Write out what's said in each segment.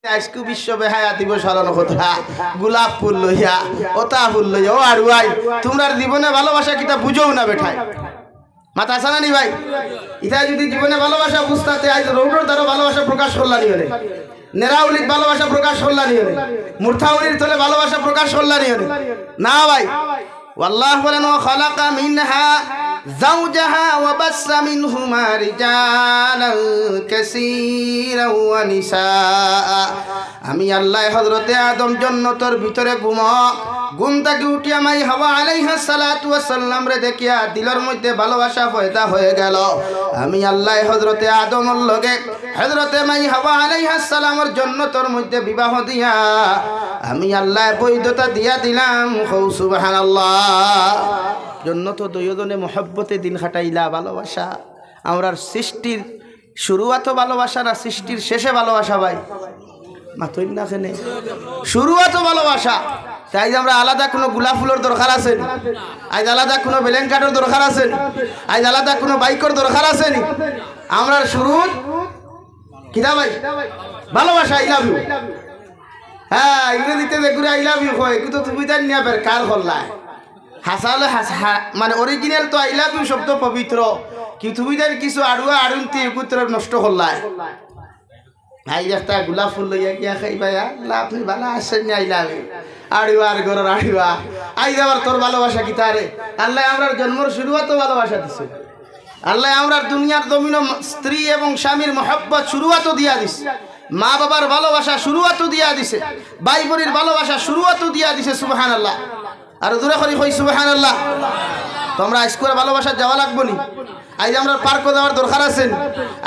আজকে বিশ্ব বেহায়া দিবস পালন কথা গোলাপ ফুল লইয়া ওতা ফুল লইয়া ও আড়ুয়াই তোমরা জীবনে ভালোবাসা কিতা বুঝো না বেঠাই মাথা আসা নি ভাই ইটা যদি জীবনে ভালোবাসা বুঝতে আজ রৌডর দ্বারা ভালোবাসা প্রকাশ করলানি হলে নেরাউলির ভালোবাসা প্রকাশ করলানি হলে মুরথাউলির তলে ভালোবাসা প্রকাশ করলানি হলে না ভাই আল্লাহ বলেন ও খালাকা মিনহা زوجها وبث منهما رجالا كثيرا ونساء আমি আল্লাহ হযরতে আদম জান্নাতের ভিতরে ঘুম থেকে উঠিয়া মাই হাওয়া আলাইহা সালাতু ওয়াস সালাম রে দেখিয়া দিলের মধ্যে ভালোবাসা পয়দা হয়ে গেল আমি আল্লাহ হযরতে আদমের লগে হযরতে মাই হাওয়া আলাইহা সালামের জান্নাতের মধ্যে বিবাহ দিয়া আমি আল্লাহ বৈধতা দিয়া দিলাম সুবহানাল্লাহ জন্নত দুইজনে মহব্বতে দিন কাটাইলা ভালোবাসা আমরার সৃষ্টির শুরুয়াত ভালোবাসা না সৃষ্টির শেষে ভালোবাসা ভাই মাতই না কেনে শুরুয়াত ভালোবাসা তাই আমরা আলাদা কোনো গোলাপ ফুলের দরকার আছে আজ আলাদা কোনো বেলেন কাঠের দরকার আছে আজ আলাদা কোনো বাইকের দরকার আছে নি আমরা শুরু কিনা ভাই ভালোবাসা আই লাভ ইউ হ্যাঁ ইংরেজিতে দেখুন আই লাভ ইউ হয় কিন্তু তুমি তাই নিয়ে বের কার করলাই হাসালে মানে অরিজিনাল তো আই লাভ ইউ শব্দ পবিত্র কি তুমি তাই কিছু আড়ুয়া আড়ুন্তি পুত্র নষ্ট করলাই ভাই একটা গোলাপ ফুল লইয়া গিয়া খাই ভাইয়া আপনি ভালো আসেন আই লাভ ইউ আড়ুয়া আর ঘরের আড়ুয়া আই যাবার তোর ভালোবাসা কি তারে আল্লাহ আমরা জন্মর শুরুয়া তো ভালোবাসা দিছে আল্লাহ আমরা দুনিয়ার জমিন স্ত্রী এবং স্বামীর মহব্বত শুরুয়াত দিয়া দিছে মা বাবার ভালোবাসা শুরুয়াত দিয়া দিছে ভাই বোনের ভালোবাসা শুরুয়াত দিয়া দিছে সুবহানাল্লাহ আর দূরে করি কই সুবহানাল্লাহ তোমরা স্কুলে ভালোবাসা যাওয়া লাগবো নি আজ আমরা পার্কও যাওয়ার দরকার আছে নি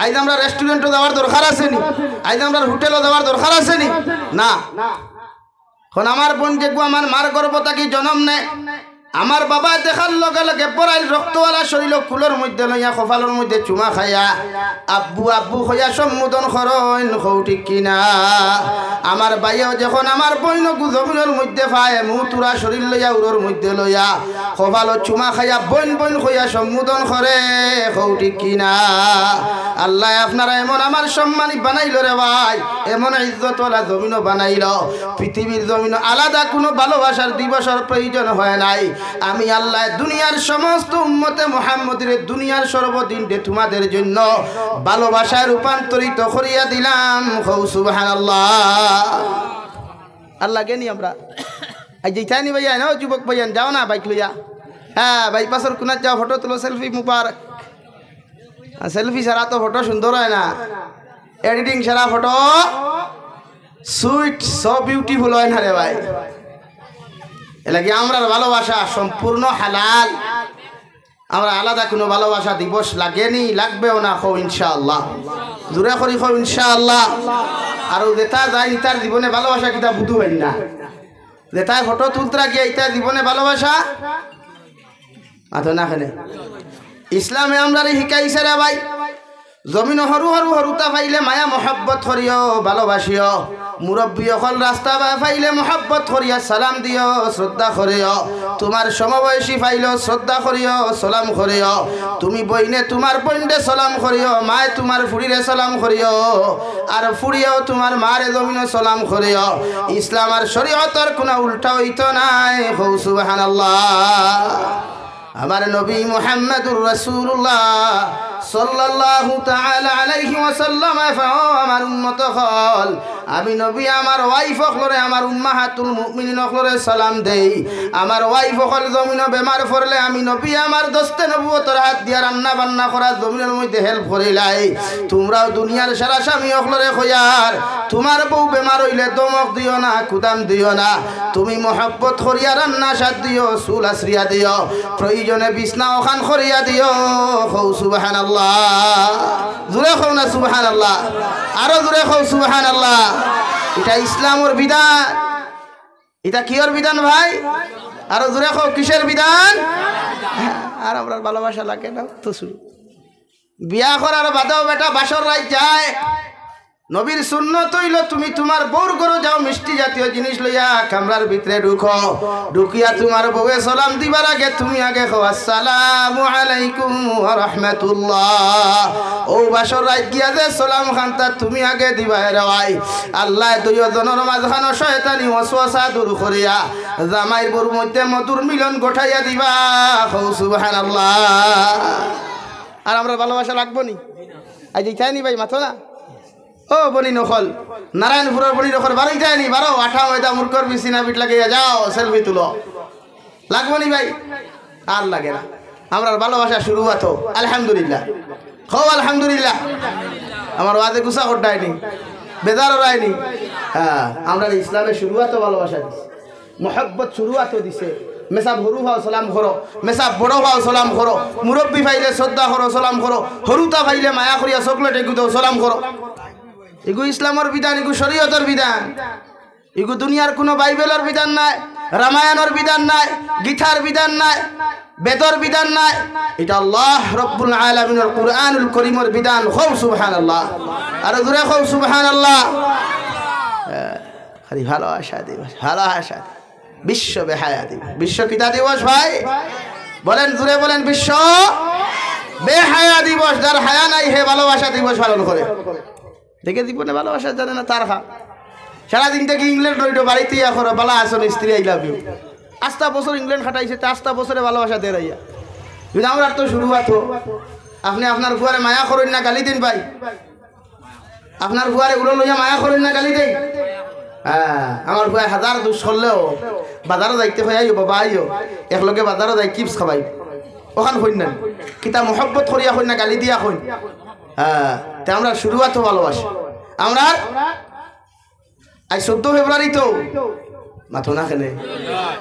আজ আমরা রেস্টুরেন্টও যাওয়ার দরকার আছে নি আজ আমরা হোটেলও যাওয়ার দরকার আছে নি না এখন আমার বোন যেগু আমার মার গর্ভতাকে জন্ম নেয় আমার বাবা দেখার লগে লগে পড়াইল রক্তওয়ালা শরীর ফুলের মধ্যে লইয়া কপালের মধ্যে চুমা খাইয়া আব্বু আব্বু হইয়া সম্বোধন করেন ঠিক কিনা আমার ভাইও যখন আমার বইন জমিনের মধ্যে পায় মুতুরা শরীর লইয়া উরোর মধ্যে লইয়া কপালত চুমা খাইয়া বইন বইন হইয়া সম্বোধন করে ঠিক কিনা আল্লাহ আপনারা এমন আমার সম্মানী বানাইল রে ভাই এমন ইজ্জতওয়ালা জমিনও বানাইল পৃথিবীর জমিন আলাদা কোনো ভালোবাসার দিবসের প্রয়োজন হয় নাই আমি আল্লাহ দুনিয়ার সমস্ত উম্মতে মুহাম্মদের দুনিয়ার সর্বদিন তোমাদের জন্য ভালোবাসায় রূপান্তরিত করিয়া দিলাম সুবহানাল্লাহ আল্লাহ গেনি আমরা আজ যাইতানি ভাইয়া না যুবক ভাইয়া যাও না বাইক লইয়া হ্যাঁ বাইপাসের কোনার যাও ফটো তুলো সেলফি মুবারক সেলফি ছাড়া তো ফটো সুন্দর হয় না এডিটিং ছাড়া ফটো সুইট সো বিউটিফুল হয় না রে ভাই এলাকি আমরা ভালোবাসা সম্পূর্ণ হালাল আমরা আলাদা কোনো ভালোবাসা দিবস লাগেনি লাগবেও না খো ইনশাআল্লাহ জোরে করি খো ইনশাআল্লাহ আর যেটা যায় তার জীবনে ভালোবাসা কিতা বুধু হয় না যেটাই ফটো তুলতরা গিয়ে ইতার জীবনে ভালোবাসা আতো না খেলে ইসলামে আমরা শিকাইছে রে ভাই জমিন সরু সরু সরুতা পাইলে মায়া মহব্বত করিও ভালোবাসিও মুরব্বী অকল রাস্তা পাইলে মহব্বত করিয়া সালাম দিও শ্রদ্ধা করিও তোমার সমবয়সী পাইল শ্রদ্ধা করিও সালাম করিও তুমি বইনে তোমার বইনে সালাম করিও মায়ে তোমার ফুড়িরে সালাম করিও আর ফুড়িও তোমার মারে জমিনে সালাম করিও ইসলাম আর শরীয়তের কোনো উল্টা হইতো নাই হৌ সুবহানাল্লাহ আমার নবী মুহাম্মদুর রাসূলুল্লাহ সাল্লাল্লাহু তাআলা আলাইহি ওয়াসাল্লাম আমার উম্মত হল আমি নবী আমার ওয়াইফ হলরে আমার উম্মাহাতুল মুমিনিন হলরে সালাম দেই আমার ওয়াইফ হল জমিন বেমার পড়লে আমি নবী আমার দস্তে নবুয়তের হাত দিয়া রান্না বান্না করা জমিনের মধ্যে হেল্প করিলাই তোমরাও দুনিয়ার সারা স্বামী হলরে কইয়ার তোমার বউ বেমার হইলে দমক দিও না কুদাম দিও না তুমি মহব্বত করিয়া রান্না সাদ দিও চুল আশ্রিয়া দিও প্রয়োজনে বিছনা ওখান করিয়া দিও হৌ সুবহানাল্লাহ জোরে কও না সুবহানাল্লাহ আরো জোরে কও সুবহানাল্লাহ এটা ইসলামের বিধান এটা কিয়র বিধান ভাই আরো জোরে কও কিসের বিধান আর আমরা ভালোবাসা লাগে না তো শুরু বিয়া করার বাদেও বেটা বাসর রাত যায় নবীর সুন্নত হইল তুমি তোমার বউর ঘরে যাও মিষ্টি জাতীয় জিনিস লইয়া কামরার ভিতরে ঢুকো, ঢুকিয়া তোমার বউয়ে সালাম দিবার আগে তুমি আগে কও আসসালামু আলাইকুম ওয়া রাহমাতুল্লাহ। ও বাসর রাত গিয়া যে সালাম খানতা তুমি আগে দিবা রেওয়াই। আল্লাহ দুইজনের মাঝখানে শয়তানি ওয়াসওয়াসা দূর করিয়া জামাইর বউর মধ্যে মধুর মিলন ঘটাইয়া দিবা। কও সুবহানাল্লাহ। আর আমরা ভালোবাসা লাগবো নি? আজ ইচ্ছাই নি ভাই মাথো না। ও বলি নকল নারায়ণপুরের বলি নকল বারোই যায়নি, বারো আঠা ময়দা মূর্খর বিছিনা পিঠ লাগিয়ে যাও সেলফি তুলো, লাগবো নি ভাই? আর লাগে না। আমরা ভালোবাসা শুরু হতো আলহামদুলিল্লাহ। হো আলহামদুলিল্লাহ। আমার ওয়াদে গুসা করটায়নি, বেদারও রায়নি। হ্যাঁ, আমরা ইসলামের শুরু হতো ভালোবাসা দিছে, মোহব্বত শুরু হতো দিছে। মেসাব হরু ভাও সালাম করো, মেসাব বড় ভাও সালাম করো, মুরব্বী ভাইলে শ্রদ্ধা করো সালাম করো, হরুতা ভাইলে মায়া করিয়া চকলেট এগু দাও সালাম করো। এগু ইসলামের বিধান, এগু শরীয়তের বিধান। এগু দুনিয়ার কোনো বাইবেলের বিধান নাই, রামায়ণের বিধান নাই, গীতার বিধান নাই, বেদর বিধান নাই। এটা আল্লাহ রব্বুল আলামিনের কুরআনুল কারীমের বিধান। খুব সুবহানাল্লাহ। আর জোরে খুব সুবহানাল্লাহ। খালি ভালোবাসা দিবস, ভালোবাসা। বিশ্ব বেহায়া দিবস। বিশ্ব কিতা দিবস ভাই? বলেন জোরে বলেন, বিশ্ব বেহায়া দিবস। যার হায়া নাই হে ভালোবাসা দিবস পালন করে। দেখে জীবনে ভালোবাসা জানে না তার হা। সারাদিন থেকে ইংল্যান্ড রইল বাড়িতে ইয়া করো, বালা আসন স্ত্রী আই লাভ ইউ। আস্তা বছর ইংল্যান্ড খাটাইছে, আস্তা বছরে ভালোবাসা দে রাইয়া। কিন্তু আমরা তো শুরু হতো আপনি আপনার ফুয়ারে মায়া করেন না গালি দিন ভাই? আপনার ফুয়ারে উড়ো লইয়া মায়া করেন না গালি দেন? হ্যাঁ, আমার ফুয়া হাজার দুষ করলেও বাজারও যাইতে হয় আইও বাবা আইও একলগে বাজারও যাই চিপস খাবাই ওখান হইন না কিতা মোহব্বত করিয়া হইন না গালি দিয়া হইন। হ্যাঁ, তা আমরা শুরু হতো ভালোবাসা। আমরা আজ 14 ফেব্রুয়ারি তো মাথো না খেলে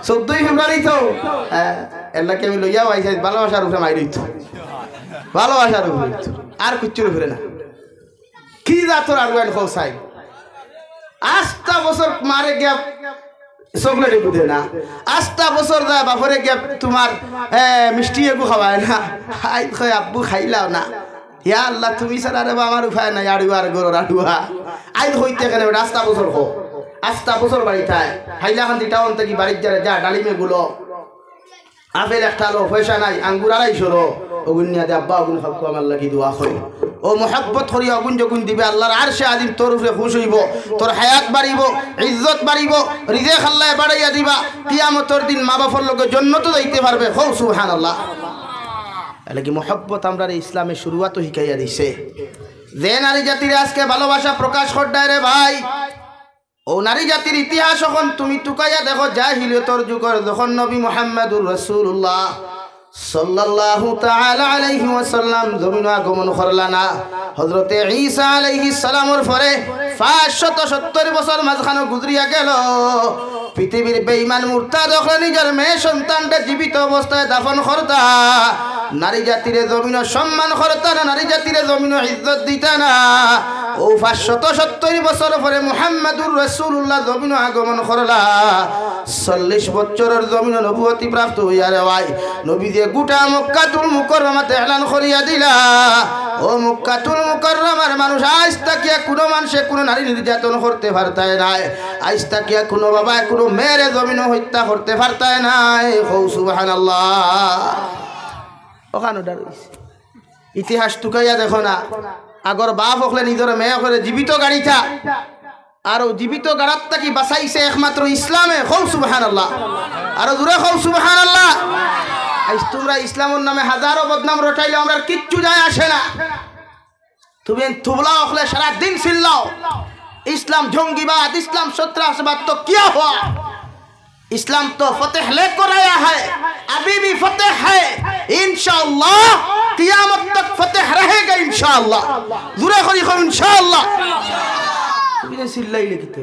14 ফেব্রুয়ারি তো এলাকে আমি লইয়াও আইসা ভালোবাসার উপরে মাই রইত, ভালোবাসার উপরে আর কুচ্চুর উপরে না। কি জাতর আর চাই আস্তা বছর মারে গিয়া চকলেট বুঝে না, আস্তা বছর যায় বাপরে গিয়া তোমার মিষ্টি একু খাওয়ায় না। খাই খাই আব্বু খাইলাও না। ইয়া আল্লাহ তুমি ছাড়া রে আমার উপায় নাই। আড়ুয়ার গরুর আড়ুয়া আইন হইতে কেন আস্তা বছর হোক, আস্তা বছর বাড়ি থায় হাইলাকান্দি টাউন থেকে বাড়ির যারা যা ডালিমে গুলো আপেল একটা লো পয়সা নাই আঙ্গুর 250 ওগুন নিয়ে দে আব্বা ওগুন সবকে আমার লাগি দোয়া করি। ও মোহব্বত করি অগুন যগুন দিবে আল্লাহর আরশে আজিম তোর উপরে খুশ হইব, তোর হায়াত বাড়িব, ইজ্জত বাড়িব, রিজেক আল্লাহ বাড়াইয়া দিবা। কিয়ামতের দিন মা বাবার লোকে জান্নাতে যাইতে পারবে। হো সুবহানাল্লাহ। এলে কি মোহব্বত আমরা ইসলামের শুরুয়াত শিখাইয়া দিছে। যে নারী জাতির আজকে ভালোবাসা প্রকাশ করডায় রে ভাই, ও নারী জাতির ইতিহাস এখন তুমি টুকাইয়া দেখো জাহিলিয়তের যুগের যখন নবী মুহাম্মদুর রাসূলুল্লাহ সাল্লাল্লাহু তাআলা আলাইহি ওয়াসাল্লাম জমিন আগমন করলানা, হযরতে ঈসা আলাইহিস সালামের পরে 570 বছর মাঝখানে গুজরিয়া গেল। পৃথিবীর বেঈমান মুরতাদ যখন নিজের মেয়ে সন্তানটা জীবিত অবস্থায় দাফন করতা, নারী জাতির জমিন সম্মান করতা না, নারী জাতির জমিন ইজ্জত দিতা না। ও 570 বছর পরে মুহাম্মদুর রাসূলুল্লাহ জমিন আগমন করলা। 40 বছরের জমিন নবুয়তি প্রাপ্ত হইয়া রে ভাই নবী যে গোটা মক্কাতুল মুকাররমাতে এলান করিয়া দিলা। ও মক্কাতুল মুকাররমার মানুষ আজ তাকিয়া কোনো মানুষে কোনো নারী নির্যাতন করতে পারতায় নাই, আজ তাকিয়া কোনো বাবা কোনো মেয়েরে জমিন হত্যা করতে পারতায় নাই। হো সুবহানাল্লাহ। ওখানে দাঁড়িয়েছে ইতিহাস টুকাইয়া দেখো না, আগর বাপ হকলে নিজের মেয়ে করে জীবিত গাড়িটা আর জীবিত গাড়াতটা কি বাঁচাইছে একমাত্র ইসলামে। হো সুবহানাল্লাহ। আর দূরে হো সুবহানাল্লাহ। আজ তোমরা ইসলামের নামে হাজারো বদনাম রটাইলে আমরা কিচ্ছু যায় আসে না। তুমি থুবলা হকলে সারা দিন চিল্লাও ইসলাম জঙ্গিবাদ, ইসলাম সন্ত্রাসবাদ, তো क्या हुआ? इस्लाम तो फतेह लेकर आया है, अभी भी फतेह है, इंशाअल्लाह क़यामत तक फतेह रहेगा इंशाअल्लाह। जुरे खरी खो इंशाअल्लाह। तुमने सिल्लाइले किते,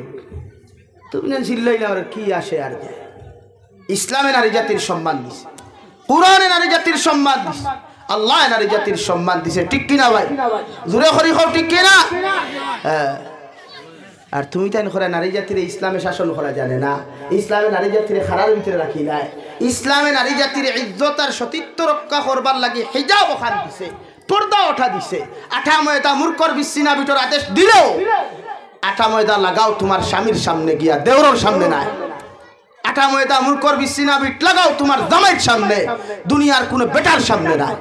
तुमने सिल्लाइले और की आशे আর যায়? ইসলামে নারী জাতির সম্মান দিছে, কুরআনে নারী জাতির সম্মান দিছে, আল্লাহ নারী জাতির সম্মান দিছে। ঠিক কি না ভাই? জুরে খরি খো ঠিক কি না? হ্যাঁ। আর তুমি তাই করে নারী জাতির ইসলামে শাসন করা জানে না, ইসলামে নারী জাতির খারার ভিতরে রাখি নাই, ইসলামে নারী জাতির ইজ্জত আর সতীত্ব রক্ষা করবার লাগি হিজাব ওখান দিছে। পর্দা ওঠা দিছে আঠা ময়দা মূর্খর বিচ্ছিনা বিটর আদেশ দিলেও আঠা ময়দা লাগাও তোমার স্বামীর সামনে গিয়া দেওরের সামনে নাই আঠা ময়দা মূর্খর বিচ্ছিনা বিট লাগাও তোমার জামাইয়ের সামনে দুনিয়ার কোনো বেটার সামনে নাই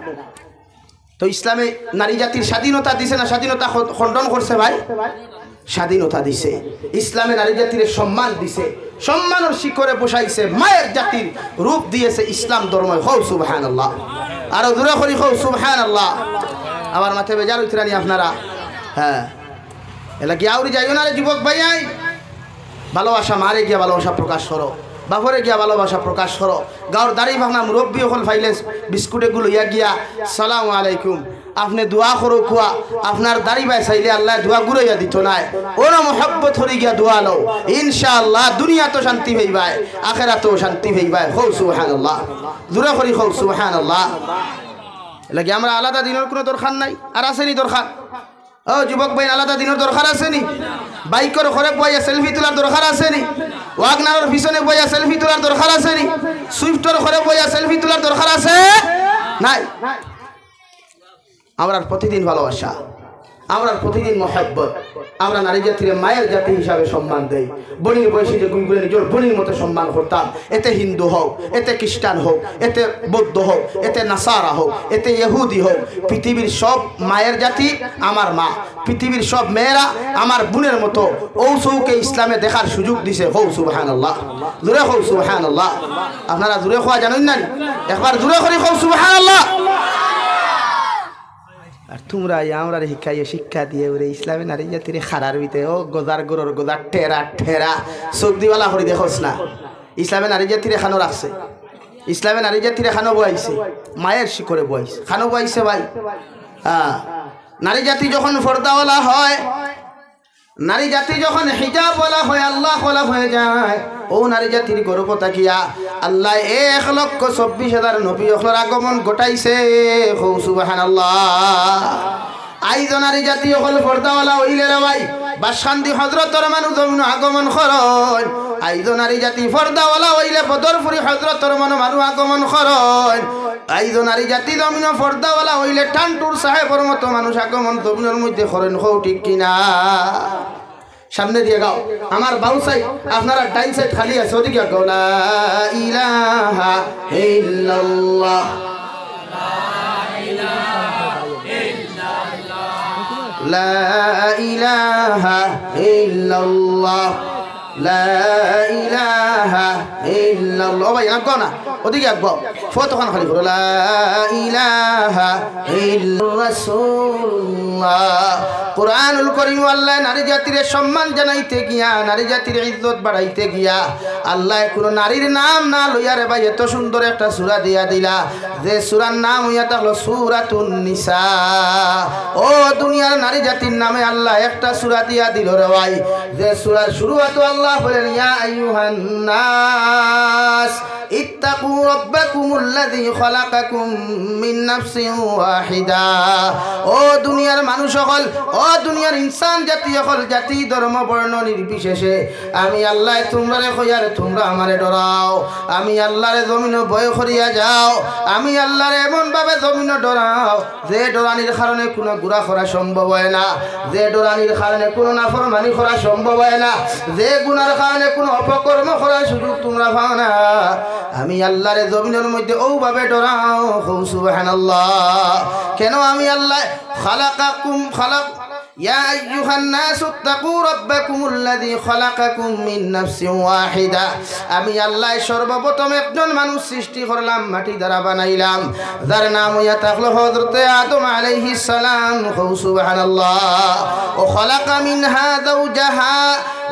তো ইসলামে নারী জাতির স্বাধীনতা দিছে না স্বাধীনতা খণ্ডন করছে ভাই স্বাধীনতা দিছে ইসলামে নারী জাতির সম্মান দিছে সম্মানের শিখরে বসাইছে মায়ের জাতির রূপ দিয়েছে ইসলাম ধর্ম হও সুবহানাল্লাহ আর দূরে করি হও সুবহানাল্লাহ আমার মাথায় বেজার উতরানি আপনারা হ্যাঁ এলা কি আউরি যাইও না রে যুবক ভাই ভালোবাসা মারে গিয়া ভালোবাসা প্রকাশ করো বাপরে গিয়া ভালোবাসা প্রকাশ করো গাঁর দাড়ি ভাঙনা মুরব্বী হল ফাইলে বিস্কুটে গুলো ইয়া গিয়া সালাম আলাইকুম আপনি দোয়া করো কুয়া আপনার দাড়ি বাই চাইলে আল্লাহ দোয়া গুড়াইয়া দিত নাই ওর মহব্বত হরি গিয়া দোয়া লও ইনশাআল্লাহ দুনিয়া তো শান্তি হইবাই আখেরাতেও শান্তি হইবাই হৌ সুবহানাল্লাহ জোরে করি হৌ সুবহানাল্লাহ লাগে আমরা আলাদা দিনের কোনো দরকার নাই আর আসেনি দরকার ও যুবক ভাই আলাদা দিনের দরকার আসেনি বাইকের ঘরে বইয়া সেলফি তোলার দরকার আসেনি ওয়াগনারের পিছনে বইয়া সেলফি তোলার দরকার আসেনি সুইফটের ঘরে বইয়া সেলফি তোলার দরকার আছে নাই আমরা প্রতিদিন ভালোবাসা আমরা প্রতিদিন মহব্বত আমরা নারী জাতির মায়ের জাতি হিসাবে সম্মান দেই বনির বয়সী যে গুণগুলো নিজের বনির মতো সম্মান করতাম এতে হিন্দু হোক এতে খ্রিস্টান হোক এতে বৌদ্ধ হোক এতে নাসারা হোক এতে ইহুদি হোক পৃথিবীর সব মায়ের জাতি আমার মা পৃথিবীর সব মেয়েরা আমার বোনের মতো ঔসৌকে ইসলামে দেখার সুযোগ দিছে হৌ সুবহানাল্লাহ জোরে হৌ সুবহানাল্লাহ আপনারা জোরে খোয়া জানেন না একবার জোরে করি হৌ সুবহানাল্লাহ আর তোমরা আমরা শিক্ষাইয়ে শিক্ষা দিয়ে ওরে ইসলামে নারী জাতির খারার ভিতরে ও গোজার গরুর গোজার ঠেরা ঠেরা চোখ দিওয়ালা করে দেখোস না ইসলামে নারী জাতির এখানো রাখছে ইসলামে নারী জাতির এখানো বয়াইছে মায়ের শিখরে বয়াইছে খানো বয়াইছে ভাই হ্যাঁ নারী জাতি যখন পর্দাওয়ালা হয় নারী জাতি যখন হিজাব বলা হয় আল্লাহ বলা হয়ে যায় ও নারী জাতির গর্ব তাকিয়া আল্লাহ 1,24,000 নবী অখলর আগমন ঘটাইছে সুবহানাল্লাহ আইজ নারী জাতি অকল পর্দাওয়ালা হইলে রে ভাই বাসখান্দি হযরতর মানুষ জমিন আগমন করন আইজ নারী জাতি পর্দাওয়ালা হইলে বদরপুরি হযরতর মানুষ আগমন করন আইজ নারী জাতি জমিন পর্দাওয়ালা হইলে টানটুর সাহেবর মতো মানুষ আগমন জমিনের মধ্যে করেন হও ঠিক কিনা সামনে দিয়ে গাও আমার বাউ সাইড আপনারা ডাইন সাইড খালি আছে ওদিকে গাও লা ইলাহা ইল্লাল্লাহ লা ইলাহা ইল্লাল্লাহ লা ইলাহা ইল্লাল্লাহ ভাই আগে না ওদিকে আগে ফটোখান খালি করো লা ইলাহা ইল্লাল্লাহ রাসূলুল্লাহ কুরআনুল কারীম আল্লাহ নারী জাতির সম্মান জানাইতে গিয়া নারী জাতির ইজ্জত বাড়াইতে গিয়া আল্লাহ কোন নারীর নাম না লইয়া রে ভাই এত সুন্দর একটা সূরা দিয়া দিলা যে সূরার নাম হইয়া থাকলো সূরাতুন নিসা ও দুনিয়ার নারী জাতির নামে আল্লাহ একটা সূরা দিয়া দিল রে ভাই যে সূরার শুরুয়াত আল্লাহ বলেন ইয়া আইয়ুহান নাস ইত্তাকু রাব্বাকুমুল্লাযী খালাকাকুম মিন নাফসিন ওয়াহিদা ও দুনিয়ার মানুষ সকল ও দুনিয়ার ইনসান জাতি সকল জাতি ধর্ম বর্ণ নির্বিশেষে আমি আল্লাহ তোমরা কইয়ার তোমরা আমারে ডরাও আমি আল্লাহরে জমিনে ভয় করিয়া যাও আমি আল্লাহরে এমন ভাবে জমিনে ডরাও যে ডরানির কারণে কোনো গুনাহ করা সম্ভব হয় না যে ডরানির কারণে কোনো নাফরমানি করা সম্ভব হয় না যে গুনার কারণে কোনো অপকর্ম করার সুযোগ তোমরা পাও না আমি আল্লাহরে জমিনের মধ্যে ওভাবে ডরাও সুবহানাল্লাহ কেন আমি আল্লাহ খালাকাকুম يا أيها الناس اتقوا ربكم الذي خلقكم من نفس واحدة আমি আল্লাহ সর্বপ্রথম একজন মানুষ সৃষ্টি করলাম মাটি দ্বারা বানাইলাম যার নাম হইয়া থাকলো হযরত আদম আলাইহিস সালাম সুবহানাল্লাহ ও খালাকা মিনহা যাওজাহা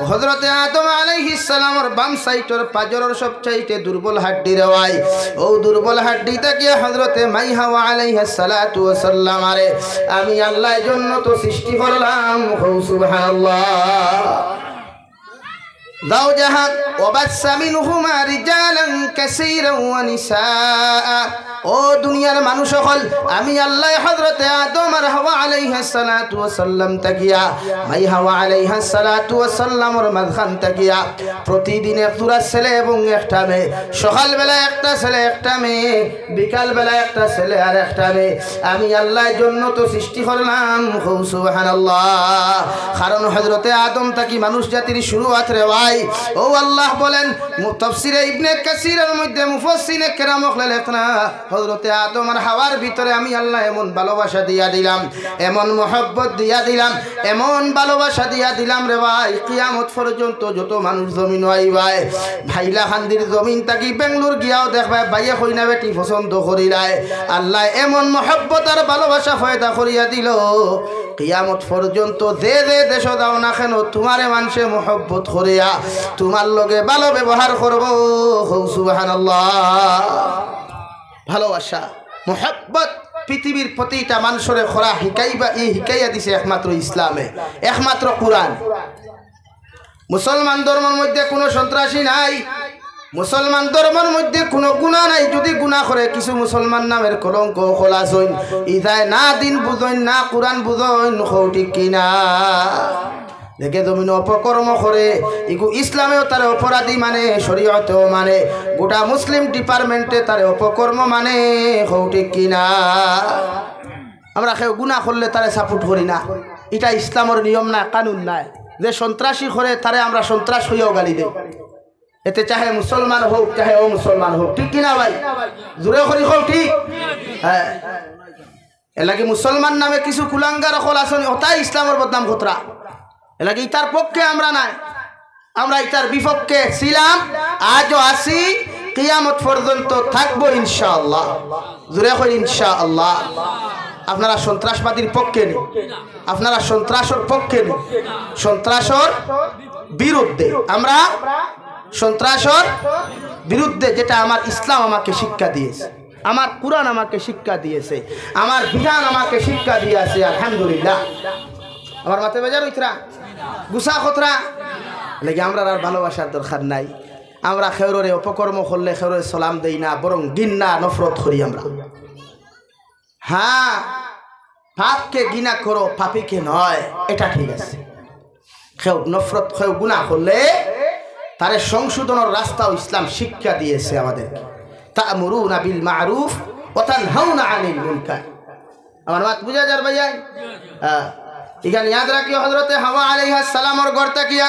হযরত আদম আলাইহিস সালামের বাম সাইডের পাজরের সবচাইতে দুর্বল হাড্ডি রওয়াই ও দুর্বল হাড্ডি থেকে হযরত মাইহা আলাইহিস সালাতু ওয়াস সালাম আরে আমি আল্লাহর জন্য তো সৃষ্টি করলাম সুবহানাল্লাহ زوجها وبث منهما رجالا كثيرا ونساء ও দুনিয়ার মানুষ সকল আমি আল্লাহ হযরতে আদম আর হাওয়া আলাইহিস সালাতু ওয়াস সালাম তাকিয়া ভাই হাওয়া আলাইহিস সালাতু ওয়াস সালামের মাঝখান তাকিয়া প্রতিদিন একটা ছেলে এবং একটা মেয়ে সকাল বেলা একটা ছেলে একটা মেয়ে বিকাল বেলা একটা ছেলে আর একটা মেয়ে আমি আল্লাহর জন্য তো সৃষ্টি করলাম সুবহানাল্লাহ কারণ হযরতে আদম তাকি মানুষ জাতির শুরুয়াত রে ভাই ও আল্লাহ বলেন তাফসীরে ইবনে কাসিরের মধ্যে মুফাসসিরে কেরাম লেখেন হযরতে আদম আর হাওয়ার ভিতরে আমি আল্লাহ এমন ভালোবাসা দিয়া দিলাম এমন মহব্বত দিয়া দিলাম এমন ভালোবাসা দিয়া দিলাম রে ভাই কিয়ামত পর্যন্ত যত মানুষ জমিন আইবাই ভাইলা খান্দির জমিন তাকি বেঙ্গলোর গিয়াও দেখবা ভাইয়া কইনা বেটি পছন্দ করিলাই আল্লাহ এমন মহব্বত আর ভালোবাসা ফয়দা করিয়া দিল কিয়ামত পর্যন্ত যে যে দেশ দাও না কেন তোমারে মানুষে মহব্বত করিয়া তোমার লগে ভালো ব্যবহার করব সুবহানাল্লাহ ভালোবাসা মোহাব্বত পৃথিবীর প্রতিটা মানুষের খরা হিকাইয়া দিছে একমাত্র ইসলামে একমাত্র কুরআন মুসলমান ধর্মের মধ্যে কোনো সন্ত্রাসী নাই মুসলমান ধর্মের মধ্যে কোনো গুনাহ নাই যদি গুনাহ করে কিছু মুসলমান নামের কলঙ্ক খোলাস হইন ইদায় না দিন বুঝইন না কুরআন বুঝইন ঠিক কিনা দেখে জমিন অপকর্ম করে ইগু ইসলামেও তার অপরাধী মানে শরীয়তেও মানে গোটা মুসলিম ডিপার্টমেন্টে তার অপকর্ম মানে ঠিক কিনা আমরা কেউ গুনাহ করলে তারে সাপোর্ট করি না এটা ইসলামের নিয়ম না কানুন নাই যে সন্ত্রাসী করে তারে আমরা সন্ত্রাস হইয়াও গালি দেই এতে চাহে মুসলমান হোক চাহে ও মুসলমান হোক ঠিক কিনা ভাই জোরে করি হোক ঠিক হ্যাঁ এলাকি মুসলমান নামে কিছু কুলাঙ্গার হল আসনি ওটাই ইসলামের বদনাম খতরা এলাকি ইতার পক্ষে আমরা নাই আমরা ইতার বিপক্ষে ছিলাম আজও আছি কিয়ামত পর্যন্ত থাকবো ইনশাআল্লাহ জোরে করি ইনশাআল্লাহ আপনারা সন্ত্রাসবাদীর পক্ষে নেই আপনারা সন্ত্রাসের পক্ষে নেই সন্ত্রাসের বিরুদ্ধে আমরা সন্ত্রাসের বিরুদ্ধে যেটা আমার ইসলাম আমাকে শিক্ষা দিয়েছে আমার কুরআন আমাকে শিক্ষা দিয়েছে আমার বিধান আমাকে শিক্ষা দিয়েছে আলহামদুলিল্লাহ আমার মাথায় বেজার হইতরা গুসা খতরা লাগে আমরা আর ভালোবাসার দরকার নাই আমরা খেউরে অপকর্ম করলে খেউরে সালাম দেই না বরং ঘৃণা নফরত করি আমরা হ্যাঁ পাপকে ঘৃণা করো পাপীকে নয় এটা ঠিক আছে খেউ নফরত খেউ গুনাহ করলে তারে সংশোধনের রাস্তাও ইসলাম শিক্ষা দিয়েছে আমাদের তা'মুরুনা বিল মা'রুফ ওয়া তানহাউনা আনিল মুনকার আমার বাত বুঝা যার ভাইয়া হ্যাঁ এখানে याद রাখিও হযরতে হাওয়া আলাইহিস সালামের ঘর তাকিয়া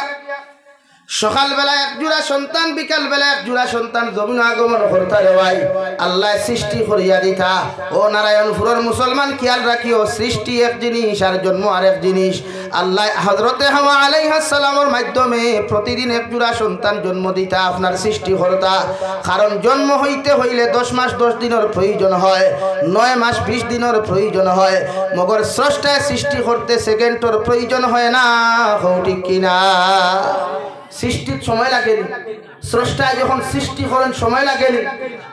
সকাল বেলা এক জোড়া সন্তান বিকাল বেলা এক জোড়া সন্তান জমিন আগমন করতে রে ভাই আল্লাহ সৃষ্টি করিয়া দিতা ও নারায়ণপুরের মুসলমান খেয়াল রাখিও সৃষ্টি এক জিনিস আর জন্ম আরেক জিনিস আল্লাহ হযরতে হাওয়া আলাইহিস সালামের মাধ্যমে প্রতিদিন এক জোড়া সন্তান জন্ম দিতা আপনার সৃষ্টি করতা কারণ জন্ম হইতে হইলে 10 মাস 10 দিনের প্রয়োজন হয় 9 মাস 20 দিনের প্রয়োজন হয় মগর স্রষ্টায় সৃষ্টি করতে সেকেন্ডের প্রয়োজন হয় না ঠিক কিনা সৃষ্টির সময় লাগেনি স্রষ্টায় যখন সৃষ্টি করেন সময় লাগেনি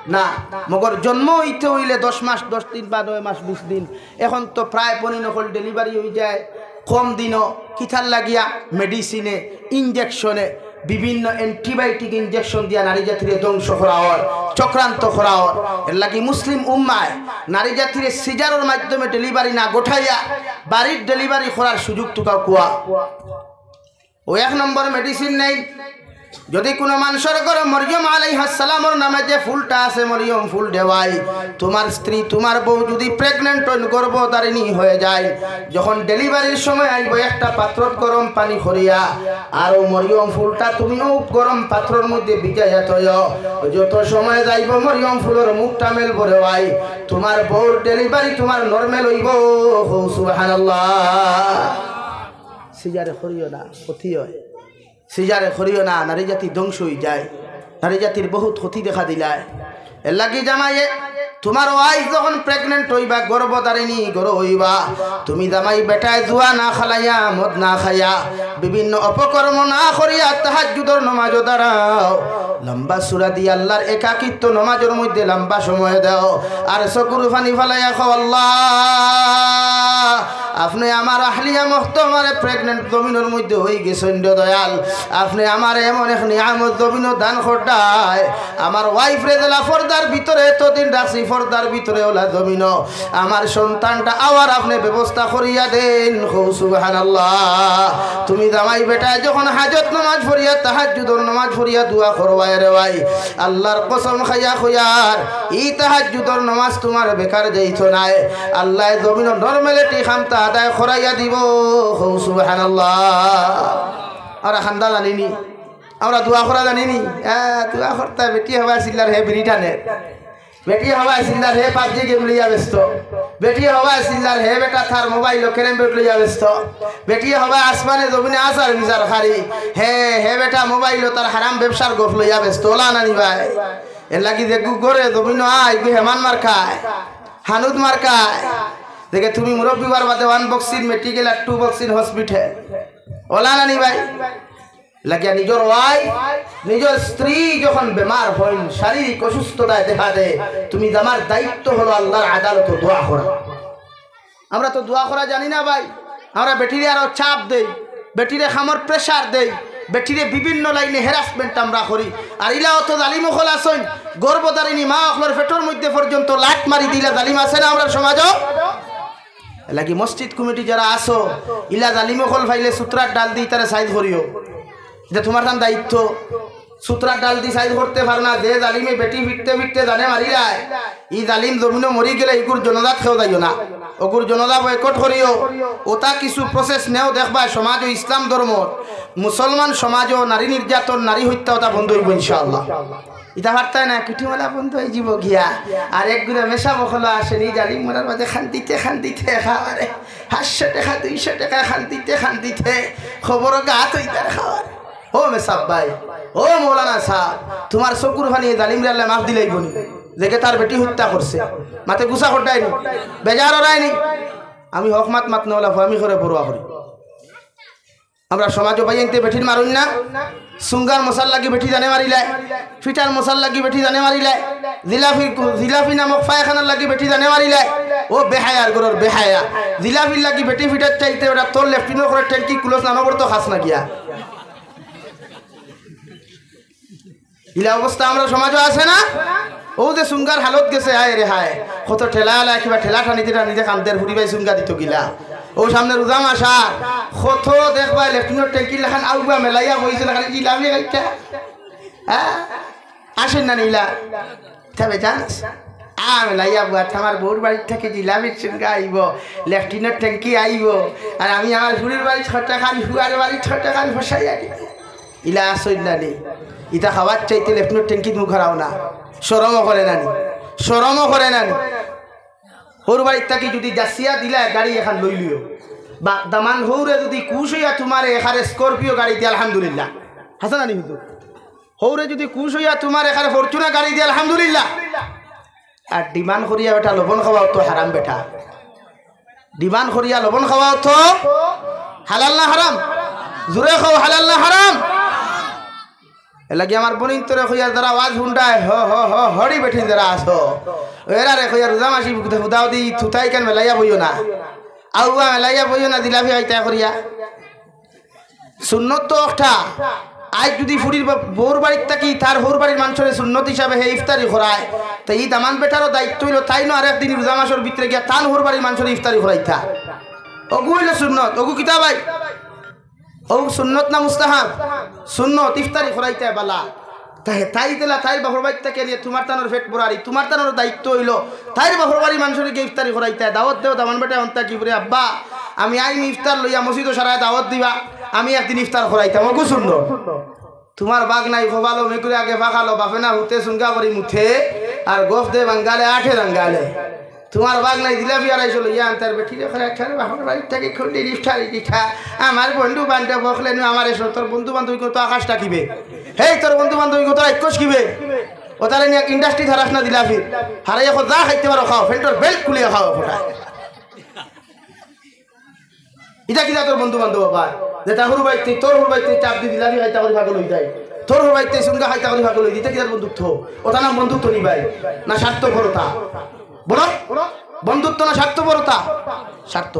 না মগর জন্ম হইতে হইলে 10 মাস 10 দিন বা 9 মাস 20 দিন এখন তো প্রায় পরিণকল ডেলিভারি হয়ে যায় কম দিনও কিথার লাগিয়া মেডিসিনে ইনজেকশনে বিভিন্ন অ্যান্টিবায়োটিক ইনজেকশন দিয়া নারী জাতির ধ্বংস করা হয় চক্রান্ত করা হয় এর লাগি মুসলিম উম্মায় নারী জাতির সিজারের মাধ্যমে ডেলিভারি না গোঠাইয়া বাড়ির ডেলিভারি করার সুযোগ টুকা কুয়া ও এক নম্বর মেডিসিন নেই যদি কোনো মানুষের ঘরে মরিয়ম আলাইহিস সালামের নামে যে ফুলটা আছে মরিয়ম ফুল দেওয়াই তোমার স্ত্রী তোমার বউ যদি প্রেগন্যান্ট হন গর্ভধারিণী হয়ে যায় যখন ডেলিভারির সময় আইব একটা পাত্রত গরম পানি করিয়া আর ও মরিয়ম ফুলটা তুমিও গরম পাত্রর মধ্যে ভিজাইয়া থইও যত সময় যাইব মরিয়ম ফুলের মুখটা মেলব রে ভাই তোমার বউর ডেলিভারি তোমার নরমাল হইব সুবহানাল্লাহ সিজারে করিও না ক্ষতি হয় সিজারে করিও না নারী জাতি ধ্বংস হয়ে যায় নারী জাতির বহুত ক্ষতি দেখা দিলায় এর লাগি জামাইয়ে তোমার ওয়াইফ যখন প্রেগনেন্ট হইবা গর্ভধারিণী গর্ভ হইবা তুমি জামাই বেটায় জুয়া না খালাইয়া মদ না খাইয়া বিভিন্ন অপকর্ম না করিয়া তাহাজ্জুদের নামাজও দাঁড়াও লম্বা সূরা দিয়ে আল্লাহর একাকিত্ব নামাজের মধ্যে লম্বা সময় দাও আর চকুর পানি ফালাইয়া খাও আল্লাহ আপনি আমার আহলিয়া মুহতামারে প্রেগনেন্ট জমিনের মধ্যে হয়ে গেছেন দয়াল আপনি আমার এমন এক নিয়ামত জমিন দান করতায় আমার ওয়াইফ রে দিলা পর্দার ভিতরে এতদিন রাখছি পর্দার ভিতরে ওলা জমিন আমার সন্তানটা আবার আপনি ব্যবস্থা করিয়া দেন সুবহানাল্লাহ তুমি জামাই বেটায় যখন হাজত নামাজ পড়িয়া তাহাজ্জুদের নামাজ পড়িয়া দোয়া করবাই রে ভাই আল্লাহর কসম খাইয়া কইয়ার এই তাহাজ্জুদের নামাজ তোমার বেকার যাইতো নাই আল্লাহ জমিন নরমালিটি খামতা আদায় করাইয়া দিব সুবহানাল্লাহ আমরা খান্দা জানিনি আমরা দোয়া করা জানিনি দোয়া করতে বেটি হবা সিল্লার হে বিরিটানে বেটি হবা সিল্লার হে পাবজি গেম লইয়া ব্যস্ত বেটি হবা সিল্লার হে বেটা থার মোবাইল ক্যারেম বোর্ড লইয়া ব্যস্ত বেটি হবা আসমানে জমিনে আসার বিচার খারি হে হে বেটা মোবাইল তার হারাম ব্যবসার গফ লইয়া ব্যস্ত ওলা নানি ভাই এর লাগি দেখু করে জমিন আয় হেমান মার খায় হানুদ মার খায় দেখে তুমি মুরব্বী বার বাদে 1 বক্সিন মেডিকেল আর 2 বক্সিন হসপিটাল ওলা নানি ভাই লাগিয়া নিজের ওয়াইফ নিজের স্ত্রী যখন বেমার হইন শারীরিক অসুস্থতায় দেখা দেয় তুমি আমার দায়িত্ব হলো আল্লাহর আদালতে দোয়া করা আমরা তো দোয়া করা জানি না ভাই আমরা বেটিরে আরো চাপ দেই বেটিরে খামর প্রেসার দেই বেটিরে বিভিন্ন লাইনে হ্যারাসমেন্ট আমরা করি আর ইলা অত জালিম হল আসেন গর্ভধারিণী মা অখলর পেটের মধ্যে পর্যন্ত লাট মারি দিলা জালিম আছে না আমরা সমাজও লাগি মসজিদ কমিটি যারা আসো ইলা জালিম হল ফাইলে সূত্রার ডাল দিই তারা সাইজ করিও যে তোমার তার দায়িত্ব সূত্রার ডাল দি সাইজ করতে পার না যে জালিমে বেটি ফিরতে ফিরতে জানে মারি যায় ই জালিম জমিনে মরি গেলে ইকুর জনজাত খেয়েও যাইও না ওকুর জনজা বয়কট করিও ওটা কিছু প্রসেস নেও দেখবা সমাজ ও ইসলাম ধর্ম মুসলমান সমাজ ও নারী নির্যাতন নারী হত্যা ওটা বন্ধ হইব ইনশাআল্লাহ ইটা বার্তায় না কিটিমেলা বন্ধ হয়ে যাব গিয়া আর একগুলো মেশা বখলা আসেনি জালিম মরার মাঝে খান্তিতে খাওয়ারে 500 টাকা 200 টাকা খান্তিতে খবর গাত হইতে খাওয়ারে ও মেসাব ভাই ও মৌলানা সাহ তোমার চকুর ফানি জালিমরে আল্লাহ মাফ দিলাই বনি দেখে তার বেটি হত্যা করছে মাতে গুছা করতাইনি বেজার ওরাইনি আমি হক মাত নওলা আমি করে পড়ুয়া করি আমরা সমাজ বাইতে বেটির মারুন না সুঙ্গার মশাল লাগি বেটি জানে মারিলাই ফিটার মশাল লাগি বেটি জানে মারিলাই জিলাফি নামক পায়খানার লাগি বেটি জানে মারিলাই ও বেহায়ার গরর বেহায়া জিলাফির লাগি বেটি ফিটার চাইতে ওটা তোর লেফটিনো করে ট্যাঙ্কি কুলস নামা করতো খাস না গিয়া ইলা অবস্থা আমরা সমাজও আছে না ও যে সুঙ্গার হালত গেছে হায় রে হায় কত ঠেলা আলা কিবা ঠেলা টানিতে কান্দের ফুরি ভাই সুঙ্গা দিত গিলা ও সামনে রোজা মাসা কত দেখবা লেফটিনোর ট্যাঙ্কি লেখান আউবা মেলাইয়া বইছে খালি জিলাপি খাইতা হ্যাঁ আসেন না নিলা তবে জানাস মেলাইয়া বুয়া আমার বউর বাড়ির থেকে জিলাপির সুঙ্গা আইব লেফটিনোর ট্যাঙ্কি আইব আর আমি আমার ফুরির বাড়ি 6 টাকা ফুয়ার বাড়ি 6 টাকা ফসাইয়া দিই ইলা আসইন না নেই ইটা খাবার চাইতে লেফটিনোর ট্যাঙ্কিত মুখ হারাও না শরমও করে নানি হৌর বাড়ির থাকি যদি জাসিয়া দিলা গাড়ি এখন লই লিও বা দামান হৌরে যদি কুশ হইয়া তোমার এখানে স্করপিও গাড়ি দিয়ে আলহামদুলিল্লাহ হাসান আনি হুজুর হৌরে যদি কুশ হইয়া তোমার এখানে ফরচুনা গাড়ি দিয়ে আলহামদুলিল্লাহ আর ডিমান্ড করিয়া বেটা লবণ খাওয়াও তো হারাম বেটা ডিমান্ড করিয়া লবণ খাওয়াও তো হালাল না হারাম জোরে খাও হালাল না হারাম এলাকি আমার বোনিন তোরে কইয়া যারা আওয়াজ হুন্ডায় হড়ি বেঠিন যারা আসো এরা রে কইয়া রোজা মাসি হুদাও দি থুতাই কেন মেলাইয়া বইও না আউয়া মেলাইয়া বইও না জিলাপি আইতা করিয়া সুন্নত তো একটা আজ যদি ফুরির বউর বাড়ির থাকি তার বউর বাড়ির মানুষের সুন্নত হিসাবে হে ইফতারি করায় তো এই দামান বেটারও দায়িত্ব হইল তাই না আরেকদিন রোজা মাসের ভিতরে গিয়া তান বউর বাড়ির মানুষের ইফতারি করাইতা অগু হইল সুন্নত অগু কিতা ভাই ও সুন্নত না মুস্তাহাব সুন্নত ইফতারি করাইতে বালা তাই দিলা তাই বাহর বাড়ি থেকে নিয়ে তোমার তানোর ফেট পড়ারি তোমার তানোর দায়িত্ব হইল তাই বাহর বাড়ির মানুষের গিয়ে ইফতারি করাইতে দাওয়াত দেও দামান বেটা অন্তা কি বলে আব্বা আমি আইনি ইফতার লইয়া মসজিদ সারায় দাওয়াত দিবা আমি একদিন ইফতার করাইতাম ওগু শুনল তোমার বাঘ নাই খোবালো মেকুরে আগে ফাঁকালো বাপে না হুতে সুনকা করি মুথে আর গোফ দে বাঙ্গালে 8 রঙ্গালে তোমার বাঘ নাই জিলাপি আড়াইশো লইয়া আনতার বেটি বাপর বাড়ির থেকে খুঁড়ি ইফতারি দিঠা আমার বন্ধু বান্ধব বকলে আমার এসো তোর বন্ধু বান্ধবী তো আকাশ টাকিবে হেই তোর বন্ধু বান্ধবী তো একশ কিবে ও তাহলে নিয়ে ইন্ডাস্ট্রি ধারাস না দিলা ফির হারাই এখন যা খাইতে পারো খাও ফেন্টর বেল্ট খুলিয়ে খাও ফোটা এটা কিনা তোর বন্ধু বান্ধব বাবা যে তাহুর বাইতে তোর হুর বাইতে চাপ দি দিলাবি হাইতা করে ভাগল হয়ে যায় তোর হুর বাইতে সুন্দর হাইতা করে ভাগল হয়ে দিতে কিনা বন্ধুত্ব ওটা না বন্ধুত্ব নি ভাই না স্বার্থপরতা বলো বন্ধুত্ব না স্বার্থপরতা স্বার্থ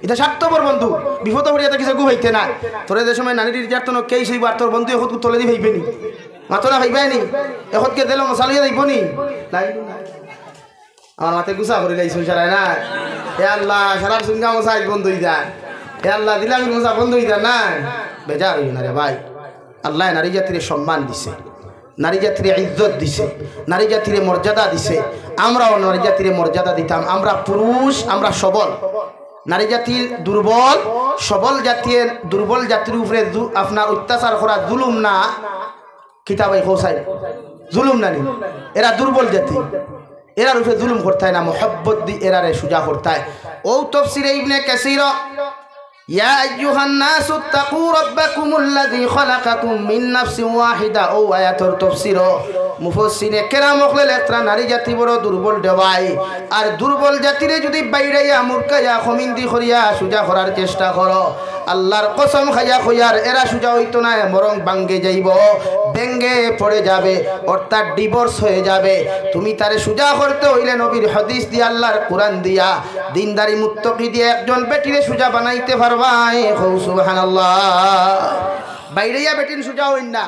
এটা স্বার্থপর বন্ধু বিপদ পড়িয়াতে কিছু গু হইতে না তোর যে সময় নারীর নির্যাতন কেই সেই বার তোর বন্ধু এখন তোলে দি ভাইবে নি মাতো না ভাইবাই নি এখনকে দিল মশালিয়া যাইব নি আমার মাথায় গুছা করে লাইছ সারায় না এ আল্লাহ সারার সঙ্গে মশাই বন্ধ হয়ে যায় এ আল্লাহ দিলাম মশা বন্ধ হয়ে যায় না বেজার হই না রে ভাই আল্লাহ নারী জাতির সম্মান দিছে নারী জাতির ইজ্জত দিছে নারী জাতির মর্যাদা দিছে আমরাও নারী জাতির মর্যাদা দিতাম আমরা পুরুষ আমরা সবল নারী জাতির দুর্বল সবল জাতির দুর্বল জাতির উপরে আপনার অত্যাচার করা জুলুম না কিতাবাই হোসাই জুলুম না এরা দুর্বল জাতি এরার উপরে জুলুম করতে হয় না মোহব্বত দি এরারে সুজা করতে হয় ও তাফসীরে ইবনে কাসীর ইয়া আইয়ুহান নাসু তাকু রাব্বাকুমুল্লাযী খালাকাকুম মিন নাফসিন ওয়াহিদা ও আয়াতুর তাফসীর মুফাসসিরে কেরাম হলে লেখরা নারী জাতি বড় দুর্বল দেওয়াই আর দুর্বল জাতিরে যদি বাইরাইয়া মুরকাইয়া খমিন্দি করিয়া সুজা করার চেষ্টা করো আল্লাহর কসম খাইয়া কইয়ার এরা সুজা হইতো না বরং ভাঙ্গে যাইব ভেঙ্গে পড়ে যাবে অর্থাৎ ডিভোর্স হয়ে যাবে তুমি তারে সুজা করতে হইলে নবীর হাদিস দিয়া আল্লাহর কোরআন দিয়া দিনদারি মুত্তাকি দিয়ে একজন বেটিরে সুজা বানাইতে পারবাই সুবহানাল্লাহ বাইরেয়া বেটিন সুজা হইন না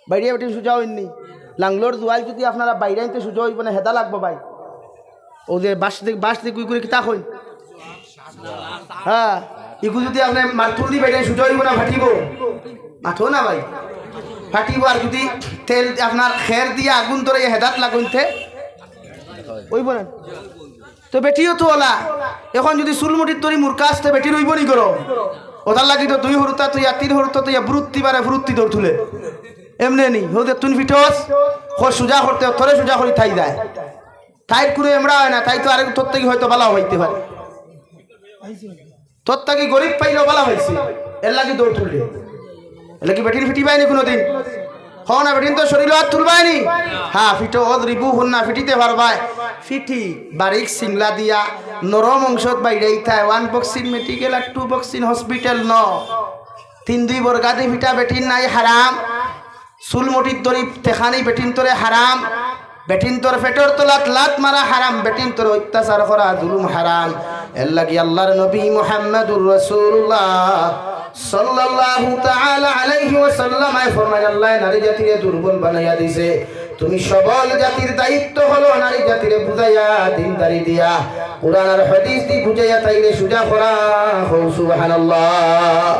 বাইরেয়া বেটিন সুজা হইননি লাংলোর জুয়াল যদি আপনারা বাইরে আনতে সুজা হইব না হেদা লাগবো ভাই ও যে বাস দিয়ে কুই করে কিতা হইন হ্যাঁ ইগু যদি আপনি মাথুর দি বাইরে সুজা হইব না ফাটিব মাথো না ভাই ফাটিব আর যদি তেল আপনার খের দিয়ে আগুন ধরে হেদাত লাগুনতে ওইব না তো বেটিও তো ওলা এখন যদি চুলমুটির তরি মূর্খা আসতে বেটি রইব নি করো ওটার লাগি তো দুই হরুতা তুই তিন হরুতা তুই বৃত্তি বারে বৃত্তি দৌড় তুলে এমনি নি হতে তুই ফিটস সুজা করতে তোরে সুজা করি থাই যায় তাইর কোনো এমরা হয় না তাই তো আরেক তোর থেকে হয়তো বালা হইতে পারে তোর থেকে গরিব পাইলেও বালা হয়েছে এর লাগি দৌড় তুললে এর লাগি বেটির ফিটি পায়নি কোনোদিন হ না বেটিন তো শরীর হাত তুলবায়নি হ্যাঁ ফিটো রিবু হন না ফিটিতে পারবাই ফিটি বারিক সিংলা দিয়া নরম অংশত বাইরে ইথায় 1 বক্সিন মেডিকেল আর 2 বক্সিন হসপিটাল ন 3-2 বর্গাদি ফিটা বেটিন নাই হারাম চুলমটির দরি তেখানি বেটিন তোরে হারাম বেটিন তোর ফেটর তোলাত লাত মারা হারাম বেটিন তোর অত্যাচার করা জুলুম হারাম এর লাগি আল্লাহর নবী মুহাম্মদুর রাসূলুল্লাহ সাল্লাল্লাহু তাআলা আলাইহি ওয়াসাল্লাম ফরমান আল্লাহ নারী জাতিকে দুর্বল বানাইয়া দিয়েছে তুমি সবল জাতির দায়িত্ব হলো নারী জাতিরে বুঝাইয়া দিনদারি দিয়া কুরআন আর হাদিস দি বুঝাইয়া তাইরে সুজা করা সুবহানাল্লাহ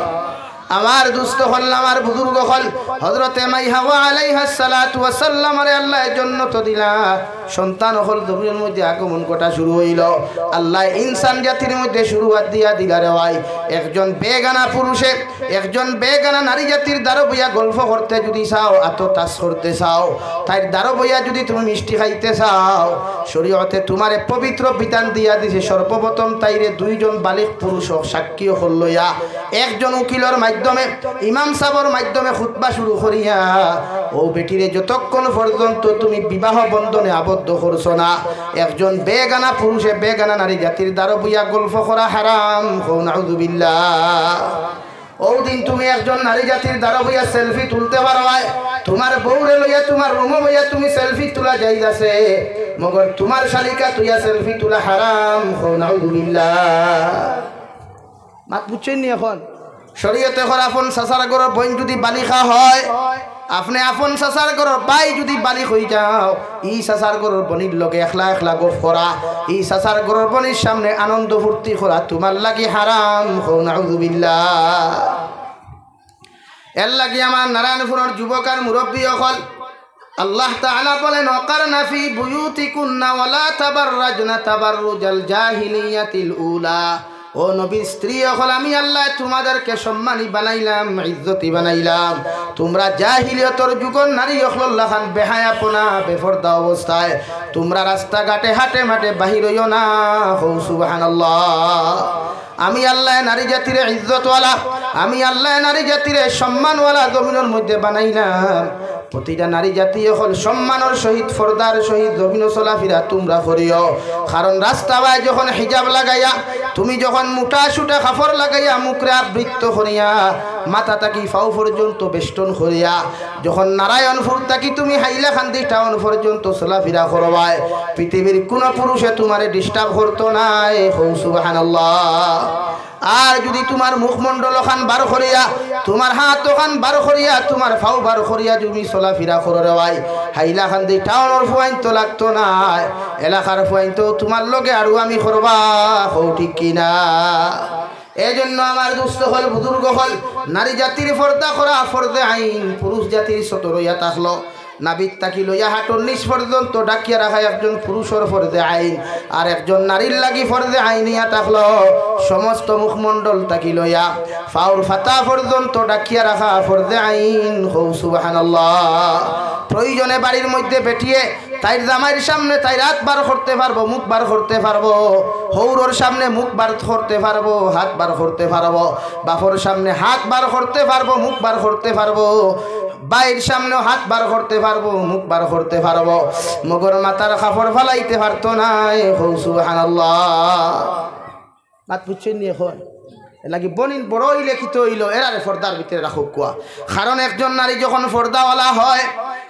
আমার দুস্থ হল আমার বুজুর্গ হল হযরতে মাইহাওয়া আলাইহিস সালাতু ওয়াস সালাম আরে আল্লাহ জান্নাত দিলা সন্তান হল দুনিয়ার মধ্যে আগমন করা শুরু হইল আল্লাহ ইনসান জাতির মধ্যে শুরুয়াত দিয়া দিলা রে ভাই একজন বেগানা পুরুষে একজন বেগানা নারী জাতির দ্বারা বইয়া গল্প করতে যদি চাও আতো তাস করতে চাও তাই দ্বারা বইয়া যদি তুমি মিষ্টি খাইতে চাও শরীয়তে তোমারে পবিত্র বিধান দিয়া দিছে সর্বপ্রথম তাইরে দুইজন বালিগ পুরুষ সাক্ষী হল লইয়া একজন উকিলের মাধ্যমে ইমাম সাহেবের মাধ্যমে খুতবা শুরু করিয়া ও বেটিরে যতক্ষণ পর্যন্ত তুমি বিবাহ বন্ধনে আবদ্ধ করছো না একজন বেগানা পুরুষে বেগানা নারী জাতির দ্বারা বইয়া গল্প করা হারাম নাউযুবিল্লাহ ও দিন তুমি একজন নারী জাতির দ্বারা বইয়া সেলফি তুলতে পারো তোমার বউরে লইয়া তোমার রুমে বইয়া তুমি সেলফি তোলা যাইতাছে মগর তোমার শালিকা তুইয়া সেলফি তোলা হারাম নাউযুবিল্লাহ মাত বুঝছেন নি এখন শরীয়তে এখন আপন সাসার গরর বইন যদি বালিখা হয় আপনি আপন সাসার গরর বাই যদি বালিক হয়ে যাও ই সাসার গরর বনির লগে একলা একলা গপ করা ই সাসার গরর বনির সামনে আনন্দ ফুর্তি করা তোমার লাগি হারাম নাউযুবিল্লাহ এর লাগি আমার নারায়ণপুরের যুবক আর মুরব্বী হল আল্লাহ তাআলা বলেন ওয়াকারনা ফি বুয়ুতিকুন্না ওয়ালা তাবাররাজনা তাবাররুজাল জাহিলিয়াতিল উলা ও নবীর স্ত্রী হল আমি আল্লাহ তোমাদেরকে সম্মানী বানাইলাম ইজ্জতি বানাইলাম তোমরা জাহিলিয়তর যুগের নারী হল্লা খান বেহায়াপনা বেফরদা অবস্থায় তোমরা রাস্তাঘাটে হাটে মাঠে বাহির হইও না সুবহানাল্লাহ আমি আল্লাহ নারী জাতিরে ইজ্জতওয়ালা আমি আল্লাহ নারী জাতিরে সম্মানওয়ালা জমিনের মধ্যে বানাইলাম প্রতিটা নারী জাতি হল সম্মানের সহিত ফর্দার সহিত জমিন চলাফেরা তোমরা করিও কারণ রাস্তা বাই যখন হিজাব লাগাইয়া তুমি যখন মোটা সুটা কাপড় লাগাইয়া মুখরে আবৃত্ত করিয়া মাথা থাকি ফাও পর্যন্ত বেষ্টন করিয়া যখন নারায়ণপুর থাকি তুমি হাইলাকান্দি টাউন পর্যন্ত চলাফেরা করবাই পৃথিবীর কোন পুরুষে তোমারে ডিস্টার্ব করতো নাই সুবহানাল্লাহ আর যদি তোমার মুখমণ্ডল খান বার করিয়া তোমার হাত খান বার করিয়া তোমার ফাও বার করিয়া তুমি চলাফেরা করে ভাই হাইলাকান্দি টাউনের ফুয়াইন তো লাগতো না এলাকার ফুয়াইন তো তোমার লগে আর আমি করবা হও ঠিক কিনা এই জন্য আমার দুস্থ হল বুজুর্গ হল নারী জাতির পর্দা করা ফরজে আইন পুরুষ জাতির ছোট রইয়া থাকলো নাবিক তাকি লইয়া হাঁটুর নিচ পর্যন্ত ডাকিয়া রাখা একজন পুরুষের ফরজে আইন আর একজন নারীর লাগি ফরজে আইনিয়া থাকলো সমস্ত মুখমণ্ডল তাকি লইয়া ফাউর ফাতা পর্যন্ত ডাকিয়া রাখা ফরজে আইন হৌ সুবহানাল্লাহ প্রয়োজনে বাড়ির মধ্যে পেটিয়ে তাইর জামাইয়ের সামনে তাই রাত বার করতে পারবো মুখ বার করতে পারবো হৌরর সামনে মুখ বার করতে পারবো হাত বার করতে পারবো বাপর সামনে হাত বার করতে পারবো মুখ বার করতে পারবো বাইর সামনেও হাত বার করতে পারবো মুখ বার করতে পারবো মগর মাথার কাপড় ফালাইতে পারতো না সুবহানাল্লাহ মাত পুচ্ছেন নিয়ে এখন লাগি বনিন বড় হইলে খিত হইল এরারে পর্দার ভিতরে রাখুক কোয়া কারণ একজন নারী যখন পর্দাওয়ালা হয়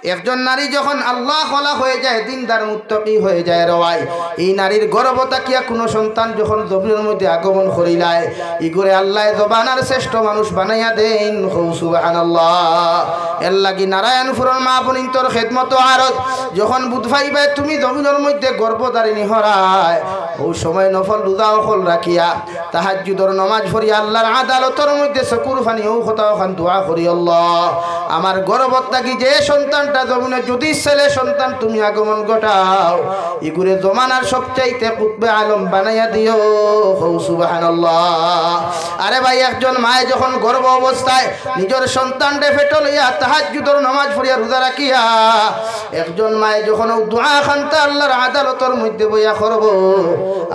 একজন নারী যখন আল্লাহ ওয়ালা হয়ে যায় দিনদার মুত্তাকি হয়ে যায় রওয়াই এই নারীর গর্ভতা কিয়া কোনো সন্তান যখন জমিনের মধ্যে আগমন করিলায় ইগরে আল্লাহ জবানার শ্রেষ্ঠ মানুষ বানাইয়া দেন সুবহানাল্লাহ এর লাগি নারায়ণপুরের মা বোনিন্তর খেদমত আরত যখন বুধ ভাইবে তুমি জমিনের মধ্যে গর্ভধারিণী হরায় ও সময় নফল রোজা অকল রাখিয়া তাহাজ্জুদের নামাজ পড়িয়া আল্লাহর আদালতের মধ্যে চকুর ফানি ও কথা ওখান দোয়া করি আল্লাহ আমার গর্ভত থাকি যে সন্তানটা জমিনে যদি ছেলে সন্তান তুমি আগমন ঘটাও ইগুরে জমানার সবচাইতে কুতবে আলম বানাইয়া দিও সুবহানাল্লাহ আরে ভাই একজন মায়ে যখন গর্ভ অবস্থায় নিজের সন্তানকে পেট লইয়া তাহাজ্জুদের নামাজ পড়িয়া রোজা রাখিয়া একজন মায়ে যখন দোয়া খানতে আল্লাহর আদালতের মধ্যে বইয়া করব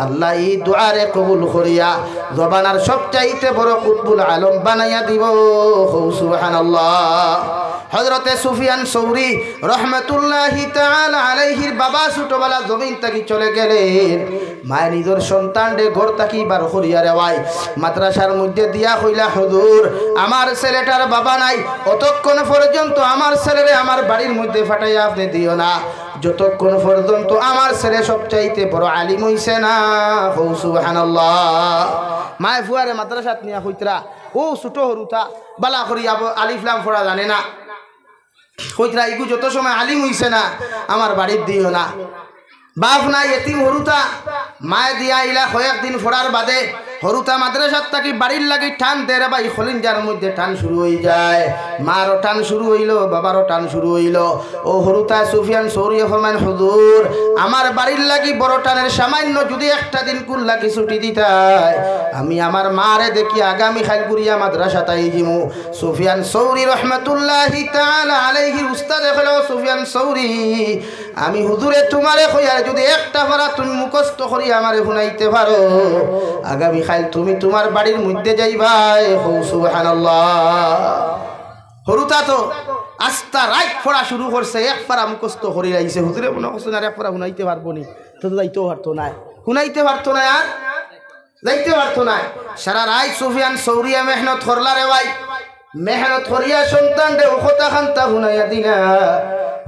আল্লাহ এই দোয়ারে কবুল করিয়া জবানার সবচাইতে বড় কুতবুল আলম বানাইয়া দিব সুবহানাল্লাহ হযরতে সুফিয়ান সৌরি রহমাতুল্লাহি তাআলা আলাইহির বাবা ছোটবেলা জমিন থেকে চলে গেলেন মায়ের নিজের সন্তানকে ঘর থাকি বার করিয়া রেওয়াই মাদ্রাসার মধ্যে দিয়া কইলা হুজুর আমার ছেলেটার বাবা নাই অতক্ষণ পর্যন্ত আমার ছেলেরে আমার বাড়ির মধ্যে ফাটাইয়া আপনি দিও না যতক্ষণ পর্যন্ত আমার ছেলে সবচাইতে বড় আলিম হইছে না সুবহানাল্লাহ মায়ে ফুয়ারে মাদ্রাসাত নিয়া কইতরা ও ছোট হরুতা বালা করি আলিফ লাম পড়া জানে না কইতরা ইগু যত সময় আলিম হইছে না আমার বাড়ির দিও না বাপ নাই এতিম হরুতা মায়ে দিয়া আইলা কয়েকদিন ফোড়ার বাদে হরুতা মাদ্রাসার থাকি বাড়ির লাগি টান দেরে ভাই খলিঞ্জার মধ্যে টান শুরু হয়ে যায় মারও টান শুরু হইল বাবারও টান শুরু হইল ও হরুতা সুফিয়ান সৌরি ফরমান হুজুর আমার বাড়ির লাগি বড় টানের সামান্য যদি একটা দিন কুল লাগি ছুটি দিতাই আমি আমার মারে দেখি আগামী খাইলগুড়িয়া মাদ্রাসা তাই দিমু সুফিয়ান সৌরি রহমাতুল্লাহি তাআলা আলাইহির উস্তাদ হলো সুফিয়ান সৌরি আমি হুজুরে তোমারে কইয়া যদি একটা পারা তুমি মুখস্থ করি আমারে শুনাইতে পারো আগামী খাইল তুমি তোমার বাড়ির মধ্যে যাইবাই সুবহানাল্লাহ হরুতা তো আস্তা রাইট পড়া শুরু করছে এক পারা মুখস্থ করি রাইছে হুজুরে মনে করছেন আর এক পারা শুনাইতে পারবো নি তো যাইতেও পারতো না শুনাইতে পারতো না আর যাইতে পারতো না সারা রাত সুফিয়ান সৌরিয়া মেহনত করলা রে ভাই মেহনত করিয়া সন্তান রে ওখতা খান্তা শুনাইয়া দিলা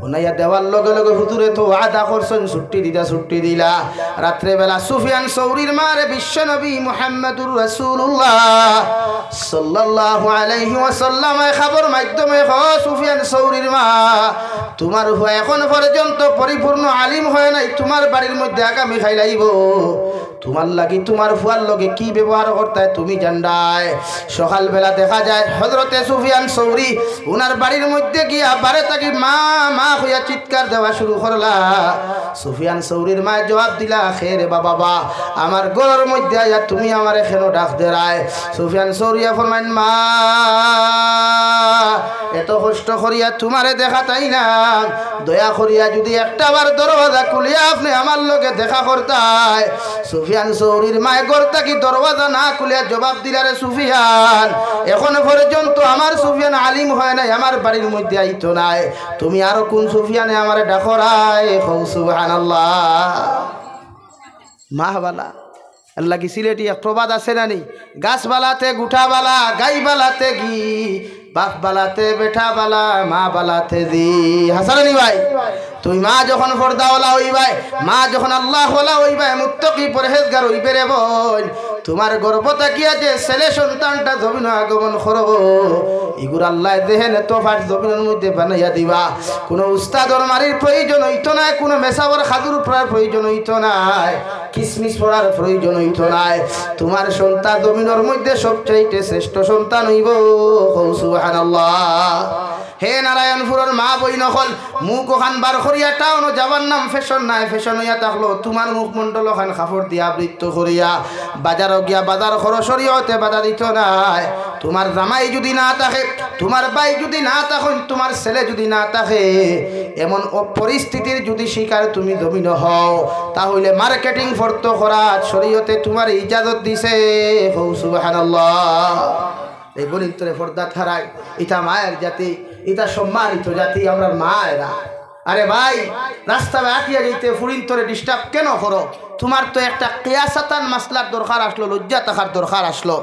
শুনাইয়া দেওয়ার লগে লগে হুজুরে তো আদা করছেন ছুটি দিলা রাত্রে বেলা সুফিয়ান সৌরির মারে বিশ্ব নবী মুহাম্মদুর রাসূলুল্লাহ সাল্লাল্লাহু আলাইহি ওয়াসাল্লাম খবর মাধ্যমে সুফিয়ান সৌরির মা তোমার এখন পর্যন্ত পরিপূর্ণ আলিম হয় নাই তোমার বাড়ির মধ্যে আগামী খাইলাইব তোমার লাগি তোমার ফুয়ার লগে কি ব্যবহার করতে তুমি জানডায় সকালবেলা দেখা যায় হযরতে সুফিয়ান সৌরি উনার বাড়ির মধ্যে গিয়া বারে থাকি মা মা হইয়া চিৎকার দেওয়া শুরু করলা। সুফিয়ান সৌরির মায় জবাব দিলা, খেরে বাবা আমার গলার মধ্যে আইয়া তুমি আমার এখানে ডাক দেরায়। সুফিয়ান সৌরিয়া ফরমাইন, মা এত কষ্ট করিয়া তোমারে দেখা তাই না, দয়া করিয়া যদি একটা বার দরওয়াজা খুলিয়া আপনি আমার লগে দেখা করতাই। সুফিয়ান সৌরির মায় গড়তা কি দরওয়াজা না খুলিয়া জবাব দিলারে, সুফিয়ান এখন পর্যন্ত আমার সুফিয়ান আলিম হয় নাই, আমার বাড়ির মধ্যে আইতো নাই, তুমি আরো কোন সুফিয়ানে আমারে ডাকরায়? সুবহানাল্লাহ। মাহবালা আল্লাহ কি সিলেটি এক প্রবাদ আছে না নি, গাছ বালাতে গুঠা বালা, গাই বালাতে ঘি, বাপ বালাতে বেঠা বালা, মা বালাতে দি। হাসানি ভাই, তুই মা যখন ফর্দাওয়ালা হইবাই, মা যখন আল্লাহওয়ালা হইবাই, মুত্তাকি পরহেজগার হইবে রে বোন, তোমার গর্ব তাকিয়া যে ছেলে সন্তানটা জমিন আগমন করব, এগুলো আল্লাহ দেহেন তোফার জমিনের মধ্যে বানাইয়া দিবা। কোনো উস্তাদর মারির প্রয়োজন হইতো না, কোনো মেসাবর খাদুর পড়ার প্রয়োজন হইতো নাই, কিসমিস পড়ার প্রয়োজন হইতো নাই। তোমার সন্তান জমিনের মধ্যে সবচাইতে শ্রেষ্ঠ সন্তান হইব। সুবহানাল্লাহ। হে নারায়ণপুরের মা বই নকল, মুখ ওখান বার করিয়া টাউনও যাবার নাম ফ্যাশন নাই, ফ্যাশন হইয়া থাকলো তোমার মুখমণ্ডল ওখান কাপড় দিয়া বৃত্ত করিয়া বাজারও গিয়া বাজার খরচরিয়াতে বাধা দিত নাই। তোমার জামাই যদি না থাকে, তোমার ভাই যদি না থাকেন, তোমার ছেলে যদি না থাকে, এমন পরিস্থিতির যদি শিকার তুমি জমিন হও, তাহলে মার্কেটিং ফর্ত করা শরীয়তে তোমার ইজাজত দিছে। সুবহানাল্লাহ। এই বলির তোরে পর্দা ছাড়াই, এটা মায়ের জাতি, এটা সম্মানিত জাতি, আমরা মায়েরা। আরে ভাই, রাস্তায় আটিয়া যেতে ফুরিন তোরে ডিস্টার্ব কেন করো? তোমার তো একটা কিয়াসাতান মাসলার দরকার আসলো, লজ্জা থাকার দরকার আসলো।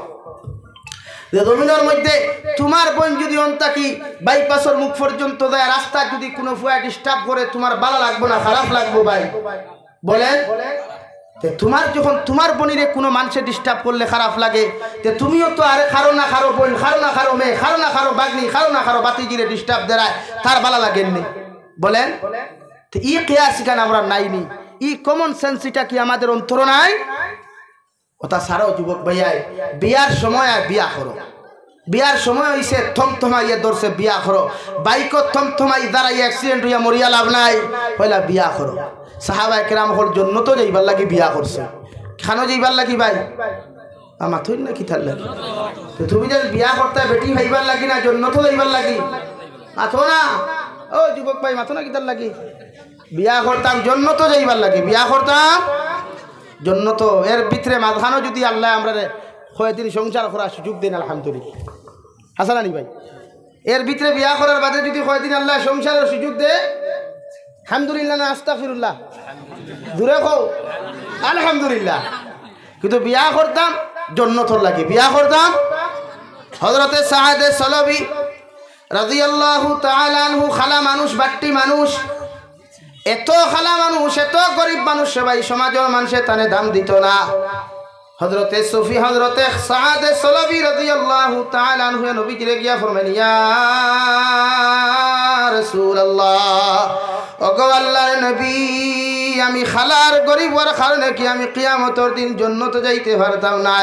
জমিনের মধ্যে তোমার বোন যদি অন্তাকি বাইপাসের মুখ পর্যন্ত যায়, রাস্তায় যদি কোনো ফুয়া ডিস্টার্ব করে, তোমার ভালো লাগবো না খারাপ লাগবো? ভাই বলেন, তোমার যখন তোমার বোনিরে কোনো মানুষে ডিস্টার্ব করলে খারাপ লাগে, তুমিও তো আরে খারো না খারো বোন, খারো না খারো মেয়ে, খারো না খারো বাগনি, খারো না খারো বাতিজিরে ডিস্টার্ব দেয়, তার ভালো লাগেননি? বলেন, ই কেয়াস এখানে আমরা নাইনি, ই কমন সেন্স এটা কি আমাদের অন্তর নাই? ওটা সারাও যুবক ভাইয়াই, বিয়ার সময় আর বিয়া করো, বিয়ার সময় হইছে থমথমাইয়া ধরছে বিয়া করো, বাইকত থমথমাই দাঁড়াই অ্যাক্সিডেন্ট হইয়া মরিয়া লাভ নাই, পয়লা বিয়া করো। সাহাবায়ে কেরাম হল জন্য তো যাইবার লাগি বিয়া করছে, খানো যাইবার লাগি ভাই মাথুর না কি থার লাগি? তুমি যেন বিয়া করতে বেটি ভাইবার লাগি না, জন্য তো যাইবার লাগি, মাথো না ও যুবক ভাই, মাথো না কি তার লাগি? বিয়া করতাম জন্য তো যাইবার লাগি, বিয়া করতাম জন্য তো। এর ভিতরে মাঝখানো যদি আল্লাহ আমরা কয়েকদিন সংসার করার সুযোগ দেন, আলহামদুলিল্লাহ। হাসানানি ভাই, এর ভিতরে বিয়া করার বাদে যদি কয়েকদিন আল্লাহ সংসারের সুযোগ দে, আলহামদুলিল্লাহ না আস্তাগফিরুল্লাহ? দূরে কও আলহামদুলিল্লাহ। কিন্তু বিয়া করতাম জন্নতর লাগে, বিয়া করতাম। হযরতে সাআদে সলবি রাদিয়াল্লাহু তাআলা আনহু খালা মানুষ, বাট্টি মানুষ, এত খালা মানুষ, এত গরিব মানুষ, সবাই সমাজের মানুষে তানে দাম দিত না। হযরতে সুফি হযরতে সাআদে সলবি রাদিয়াল্লাহু তাআলা আনহু নবীজিরে গিয়া ফরমাইলেন, ইয়া রাসূলুল্লাহ, ওগো আল্লাহর নবী, আমি খালার গরিবর কারণে কি আমি কিয়ামতের দিন জান্নাতে যাইতে পারতাম না?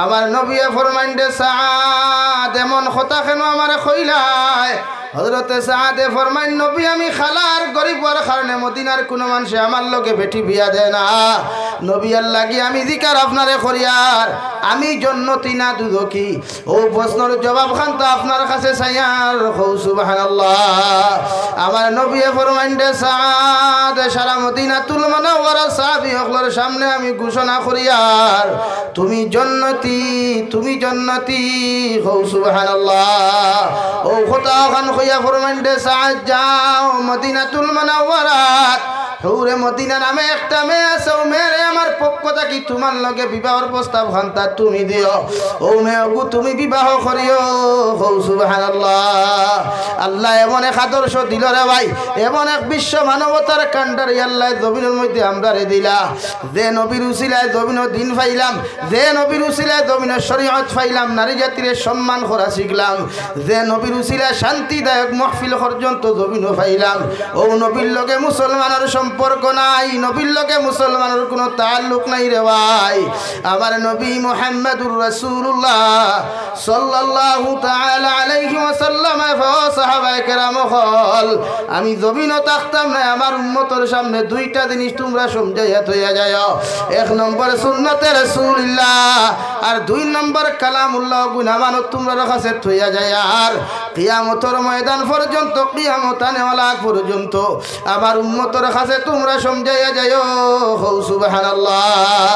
আমার নবী ফরমাইন্ডে, সাআদ এমন কথা কেন আমারে কইলাই? হযরতে সাআদে ফরমাইন, নবী আমি খালার গরিব হওয়ার কারণে মদিনার কোনো মানুষে আমার লগে বেটি বিয়া দেয় না। নবী আল্লাহ কি আমি জিকার আপনারে করিয়ার আমি জন্নতি না দুদকি? ও প্রশ্নের জবাব খান তো আপনার কাছে চাইয়ার। সুবহানাল্লাহ। আমার নবী ফরমাইন, সাআদ সারা মদিনাতুল মুনাওয়ারা সাহাবী হকলের সামনে আমি ঘোষণা করিয়ার তুমি জন্নতি, তুমি জন্নতি। সুবহানাল্লাহ। ও কথা খান কইয়া ফরমাইন, সাআদ যাও মদিনাতুল মুনাওয়ারাত, হুরে মদিনা নামে একটা মেয়ে আছে, ও মেয়ে আমার পক্ষ থাকি তোমার লগে বিবাহের প্রস্তাব খান্তা তুমি দিও, ও মেয়েগু তুমি বিবাহ করিও। সুবহানাল্লাহ। আল্লাহ এমন এক আদর্শ দিল রে ভাই, এমন এক বিশ্ব মানবতার কান্ডারি আল্লাহ জমিনের মধ্যে আমরা রে দিলা। যে নবীর উসিলায় জমিনের দিন পাইলাম, যে নবীর উসিলায় জমিনের শরীয়ত পাইলাম, নারী জাতির সম্মান করা শিখলাম, যে নবীর উসিলায় শান্তিদায়ক মাহফিল পর্যন্ত জমিনও পাইলাম, ও নবীর লগে মুসলমানের সম্পর্ক নাই, নবীর লগে মুসলমানের কোনো তাল্লুক নাই রে ভাই। আমার নবী মুহাম্মদুর রাসূলুল্লাহ সাল্লাল্লাহু তাআলা আলাইহি ওয়াসাল্লাম সাহাবায়ে কেরাম হল, আমি জমিনও থাকতাম না আমার উম্মতের সামনে দুইটা জিনিস তোমরা সমঝাইয়া থইয়া যায়। এক নম্বর সুন্নতে রাসূলুল্লাহ, আর দুই নম্বর কালামুল্লাহ গুনামানত তোমরা কাছে থইয়া যায়। আর কিয়ামতের ময়দান পর্যন্ত, কিয়ামত আনেওয়ালা পর্যন্ত আমার উম্মতের কাছে তোমরা সমঝাইয়া যায়। সুবহানাল্লাহ।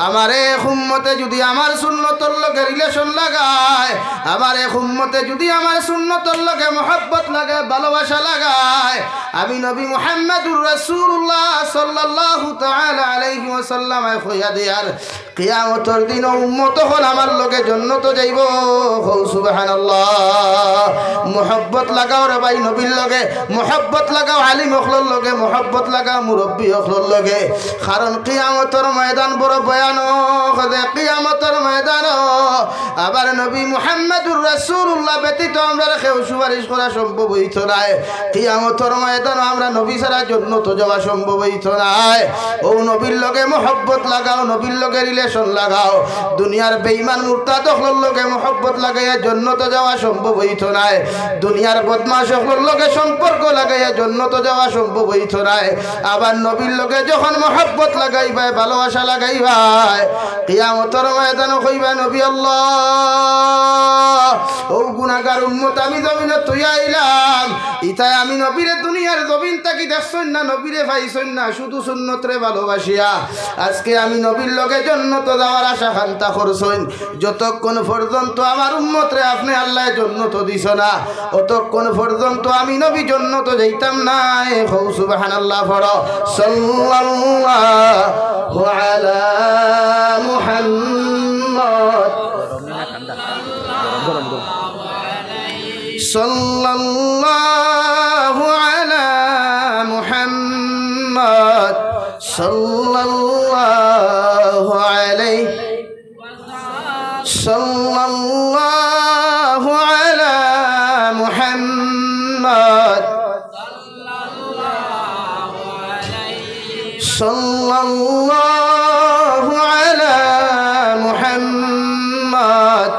আমার এক উম্মতে যদি আমার সুন্নতর লগে রিলেশন লাগায়, আমার এক উম্মতে যদি আমার সুন্নতর লগে মহব্বত লাগায়, ভালোবাসা লাগায়, আমি নবী মুহাম্মদুর রাসূলুল্লাহ সাল্লাল্লাহু তাআলা আলাইহি ওয়াসাল্লাম কইয়া দেয়ার কিয়ামতের দিন উম্মত হল আমার লগে জান্নাত যাইব। সুবহানাল্লাহ। মহব্বত লাগাও রে ভাই নবীর লগে, মহব্বত লাগাও আলিম হকলর লগে, মহব্বত লাগাও মুরব্বী হকলর লগে। কারণ কিয়ামতের ময়দান বড় ভয়ানক। কিয়ামতের ময়দান আবার নবী মুহাম্মদুর রাসূলুল্লাহ ব্যতীত আমরা কেউ সুপারিশ করা সম্ভব হইত না। কিয়ামতের ময়দান আমরা নবী ছাড়া জান্নাত যাওয়া সম্ভব হইত না। ও নবীর লগে মহব্বত লাগাও, নবীর লগে রিলেশন লাগাও। দুনিয়ার বেঈমান মুরতাদ হকলর লগে মহব্বত লাগাইয়া জান্নাত যাওয়া সম্ভব হইত না। দুনিয়ার বদমাশ হকলর লগে সম্পর্ক লাগাইয়া জান্নাত যাওয়া সম্ভব হইত না। আবার নবীর লগে যখন মহব্বত লাগাইবা, ভালোবাসা লাগাইবা, কিয়ামতের ময়দানে কইবা নবী আল্লাহ, ও গুনাহগার উম্মত আমি জমিনে তুইয়া আইলাম, ইতাই আমি নবীরে দুনিয়ার জমিন তাকি দেখছই না, নবীরে পাইছই না, শুধু সুন্নতরে ভালোবাসিয়া আজকে আমি নবীর লগে জান্নাত যাওয়ার আশা খান্তা করছই। যতক্ষণ পর্যন্ত আমার উম্মতরে আপনি আল্লাহ জান্নাত দিছ না, অতক্ষণ পর্যন্ত আমি নবী জান্নাত যাইতাম না। সুবহানাল্লাহ। পড়ো সাল্লাল্লাহু আলা মুহাম্মদ সাল্লাল্লাহু আলা মুহাম্মদ সাল্লাল্লাহু আলাইহি সাল্লাল্লাহু আলা মুহাম্মদ সাল্লাল্লাহু আলা মুহাম্মদ।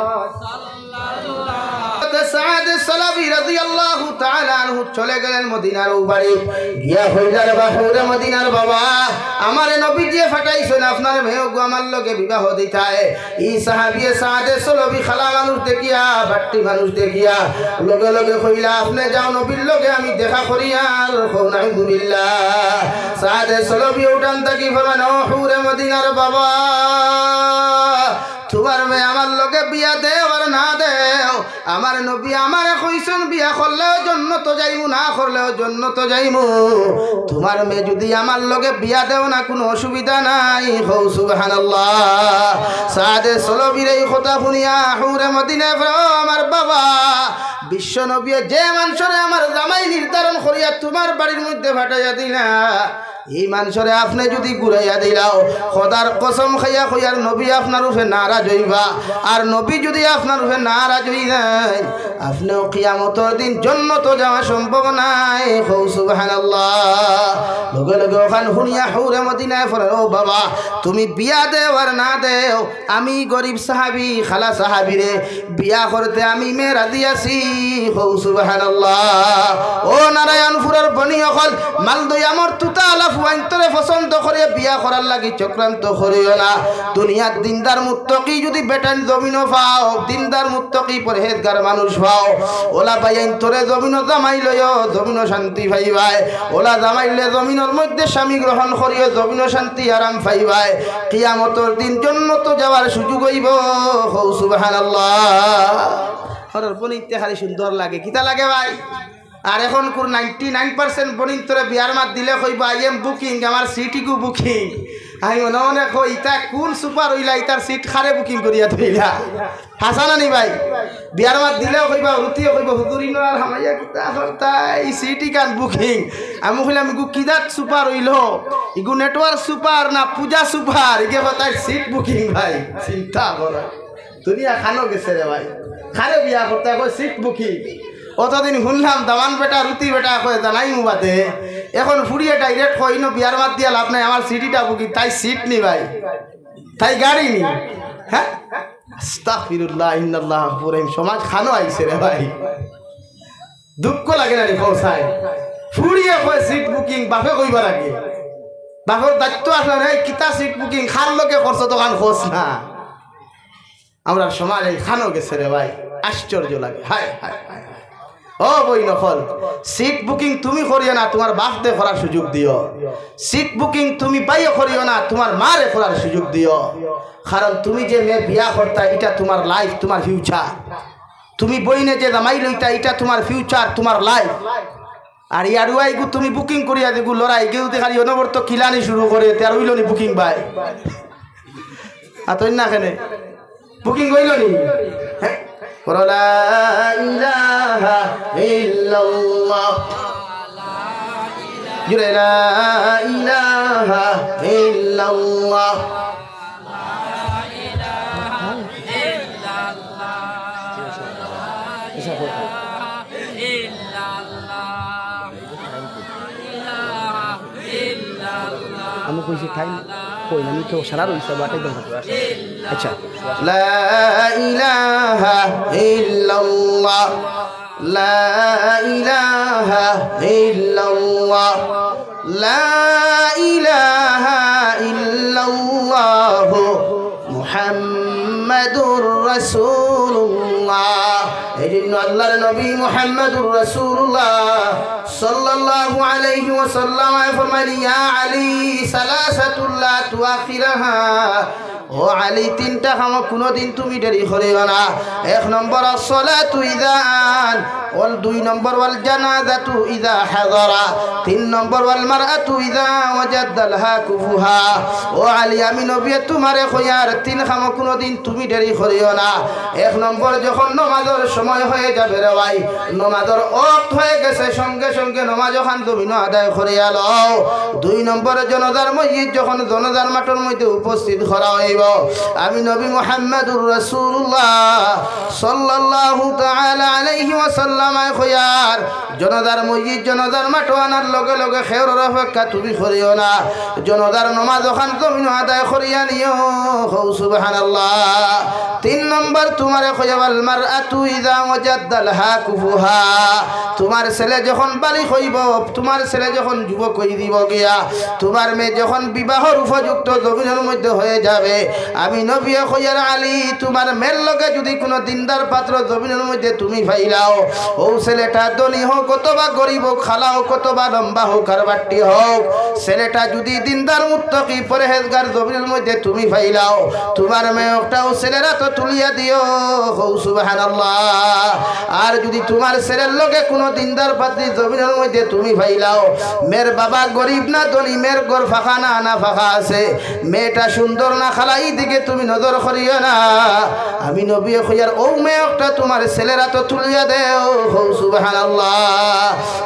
সাদ সালাবি রাদিয়াল্লাহু তাআলা আনহু চলে গেলেন মদিনার বাড়ি গিয়া হইলার বাহুরে মদিনার বাবা, আমারে নবী দিয়ে ফাটাইছেন আপনার মেয়ে গো আমার লগে বিবাহ দিতায়। এই সাহাবী সাদে সালাবি খালা মানুষ দেখিয়া, বাট্টি মানুষ দেখিয়া লগে লগে কইলা আপনি যাও নবীর লগে আমি দেখা করি। আর নাউযুবিল্লাহ। সাদে সালাবি উঠান থাকি ফরমান ও হুরে মদিনার বাবা, তোমার মেয়ে আমার লগে বিয়া দেও আর না দেও, আমার নবী আমারে কইছেন বিয়া করলেও জান্নাত যাইমু, না করলেও জান্নাত যাইমু। তোমার মেয়ে যদি আমার লগে বিয়া দেও না কোনো অসুবিধা নাই। সুবহানাল্লাহ। সাদে সালাবির এই কথা শুনিয়া হুরে মদিনায় আমার বাবা বিশ্ব নবী যে মানুষরে আমার জামাই নির্ধারণ করিয়া তোমার বাড়ির মধ্যে ফাটাইয়া দিলা, এই মানুষরে আপনি যদি ঘুরাইয়া দিলাও খোদার কসম খাইয়া কইয়ার নবী আপনার উপরে নারাজ হইবা। আর নবী যদি আপনার উপরে নারাজ হই নাই, আপনিও কিয়ামতের দিন জান্নাত যাওয়া সম্ভব নাই। সুবহানাল্লাহ। লগে লগে ওখান শুনিয়া হুরে মদিনায় পড়ে ও বাবা তুমি বিয়া দেও আর না দেও, আমি গরিব সাহাবি খালা সাহাবিরে বিয়া করতে আমি মেয়ে রাজি আছি। সুবহানাল্লাহ। ও নারায়ণপুরের বনি অকল মালদই আমার তুতা ফুয়াইন্তরে পছন্দ করে বিয়া করার লাগি চক্রান্ত করিও না। দুনিয়ার দিনদার মুত্তাকি যদি বেটান জমিনও পাও, দিনদার মুত্তাকি পরহেজগার মানুষ পাও, ওলা বাইন্তরে জমিনও জামাই লইও, জমিনও শান্তি পাইবাই। ওলা জামাইলে জমিনের মধ্যে স্বামী গ্রহণ করিও, জমিনও শান্তি আরাম পাইবাই। কিয়ামতের দিন জান্নাত যাওয়ার সুযোগ হইব। সুবহানাল্লাহ। হরর বনিতে খালি সুন্দর লাগে, কিতা লাগে ভাই? আর এখন 99% বনিন তোরে বিয়ার মাত দিলে কইবা আই এম বুকিং, আমার সিটিকু বুকিং। আমি মনে মনে কই ইতা কোন সুপার হইলা, ইতার সিট খারে বুকিং করিয়া থইলা। হাসানা নি ভাই? বিয়ার মাত দিলেও কইবা, রুতিও কইবা হুজুরিন আর হামাইয়া কিতা করতা এই সিটি কান বুকিং। আমি কইলাম ইগু কিদাত সুপার হইল, ইগু নেটওয়ার্ক সুপার না পূজা সুপার, ইগে কথায় সিট বুকিং ভাই। চিন্তা করা দুনিয়া খানো গেছে রে ভাই, খারে বিয়া করতে কই সিট বুকিং। অতদিন শুনলাম দামান বেটা রুতি বেটা কয়ে জানাই মুবাতে এখন ফুরিয়ে ডাইরেক্ট কইনো বিয়ার মাত দিয়া লাভ নাই আমার সিটিটা বুকি তাই সিট নি ভাই তাই গাড়ি নি হ্যাঁ আস্তাগফিরুল্লাহ ইন্নাল্লাহ পুরাইম সমাজ খানো আইছে রে ভাই দুঃখ লাগে না রে পৌঁছায় ফুরিয়ে কয় সিট বুকিং বাপে কইবার আগে বাপের দায়িত্ব আসলে না কিতা সিট বুকিং খান লোকে করছো দোকান খোঁজ না আমরা সমাজ এই খানো গেছে রে ভাই আশ্চর্য লাগে হায় হায় হায় ও বই নফল সিট বুকিং তুমি করিও না তোমার বাপকে করার সুযোগ দিও সিট বুকিং তুমি বাইও করিও না তোমার মারে করার সুযোগ দিও কারণ তুমি যে মেয়ে বিয়া করতা এটা তোমার লাইফ তোমার ফিউচার তুমি বইনে যে জামাই লইতা এটা তোমার ফিউচার তোমার লাইফ আর ইয়ারুয়াই গু তুমি বুকিং করিয়া দেখু লড়াই কেউ দেখালি অনবর্ত কিলানি শুরু করে তার হইলনি বুকিং ভাই আতই না কেনে বুকিং হইলনি লা ইলাহা ইল্লাল্লাহ জুরে লা ইলাহা ইল্লাল্লাহ আমি কইছি টাইম কই না তো সারা রইছে বাট একদম আচ্ছা লা ইলাহা ইল্লাল্লাহ লা ইলাহা ইল্লাল্লাহ লা ইলাহা ইল্লাল্লাহ মুহাম্মাদুর রাসূলুল্লাহ এইজন্য আল্লাহর নবী মুহাম্মাদুর রাসূলুল্লাহ সাল্লাল্লাহু আলাইহি ওয়াসাল্লাম ফরমাইলেন ইয়া আলী সালাসাতুল লা তুআখিরাহা ও আলী তিনটা কাম কোনোদিন তুমি দেরি করিও না এক নম্বর আসসালাতু ইযা আন ওয়াল দুই নম্বর ওয়াল জানাজাতু ইযা হাযারা তিন নম্বর ওয়াল মারআতু ইযা ওয়াজাদালহা কুফুহা ও আলী আমি নবী তোমারে কইয়ার তিন কাম কোনোদিন তুমি দেরি করিও না এক নম্বর যখন নামাজের সময় হয়ে যাবে রে ভাই নামাজের ওয়াক্ত হয়ে গেছে সঙ্গে সঙ্গে নামাজ যখন তুমি আদায় করিয়া লও দুই নম্বর জনাজার মসজিদ যখন জনাজার মাঠের মধ্যে উপস্থিত করা হইব আমি নবী মুহাম্মদুর রাসূলুল্লাহ সাল্লাল্লাহু তাআলা আলাইহি ওয়াসাল্লাম কইয়ার জনাজার মসজিদ জনাজার মাঠ আনার লগে লগে খেয়রের অপেক্ষা তুমি করিও না জনাজার নামাজ যখন তুমি আদায় করিয়া নিও সুবহানাল্লাহ তিন নম্বর তোমারে কইয়াল মারআতু ইযা ওয়াজাদালহা কুফুহা তোমার ছেলে যখন বালিগ হইব তোমার ছেলে যখন যুবক হই দিব গিয়া তোমার মেয়ে যখন বিবাহর উপযুক্ত জমিনের মধ্যে হয়ে যাবে আমি নবী কইয়ার আলী তোমার মেয়ের লগে যদি কোনো দিনদার পাত্র জমিনের মধ্যে তুমি পাইলাও ও ছেলেটা ধনী হোক অথবা গরিব হোক খালা হোক অথবা লম্বা হোক আর বাট্টি হোক ছেলেটা যদি দিনদার মুত্তাকি পরহেজগার জমিনের মধ্যে তুমি পাইলাও তোমার মেয়েটাও ছেলেরা তো তুলিয়া দিও সুবহানাল্লাহ আর যদি তোমার ছেলের লগে কোনো দিনদার পাত্রী জমিনের মধ্যে তুমি পাইলাও মেয়ের বাবা গরিব না ধনী মেয়ের ঘর ফাঁকা না না ফাঁকা আছে মেয়েটা সুন্দর না খালাই দিকে তুমি নজর করিও না আমি নবী কইয়ার ও মেয়েটা তোমার ছেলেরা তো তুলিয়া দেও সুবহানাল্লাহ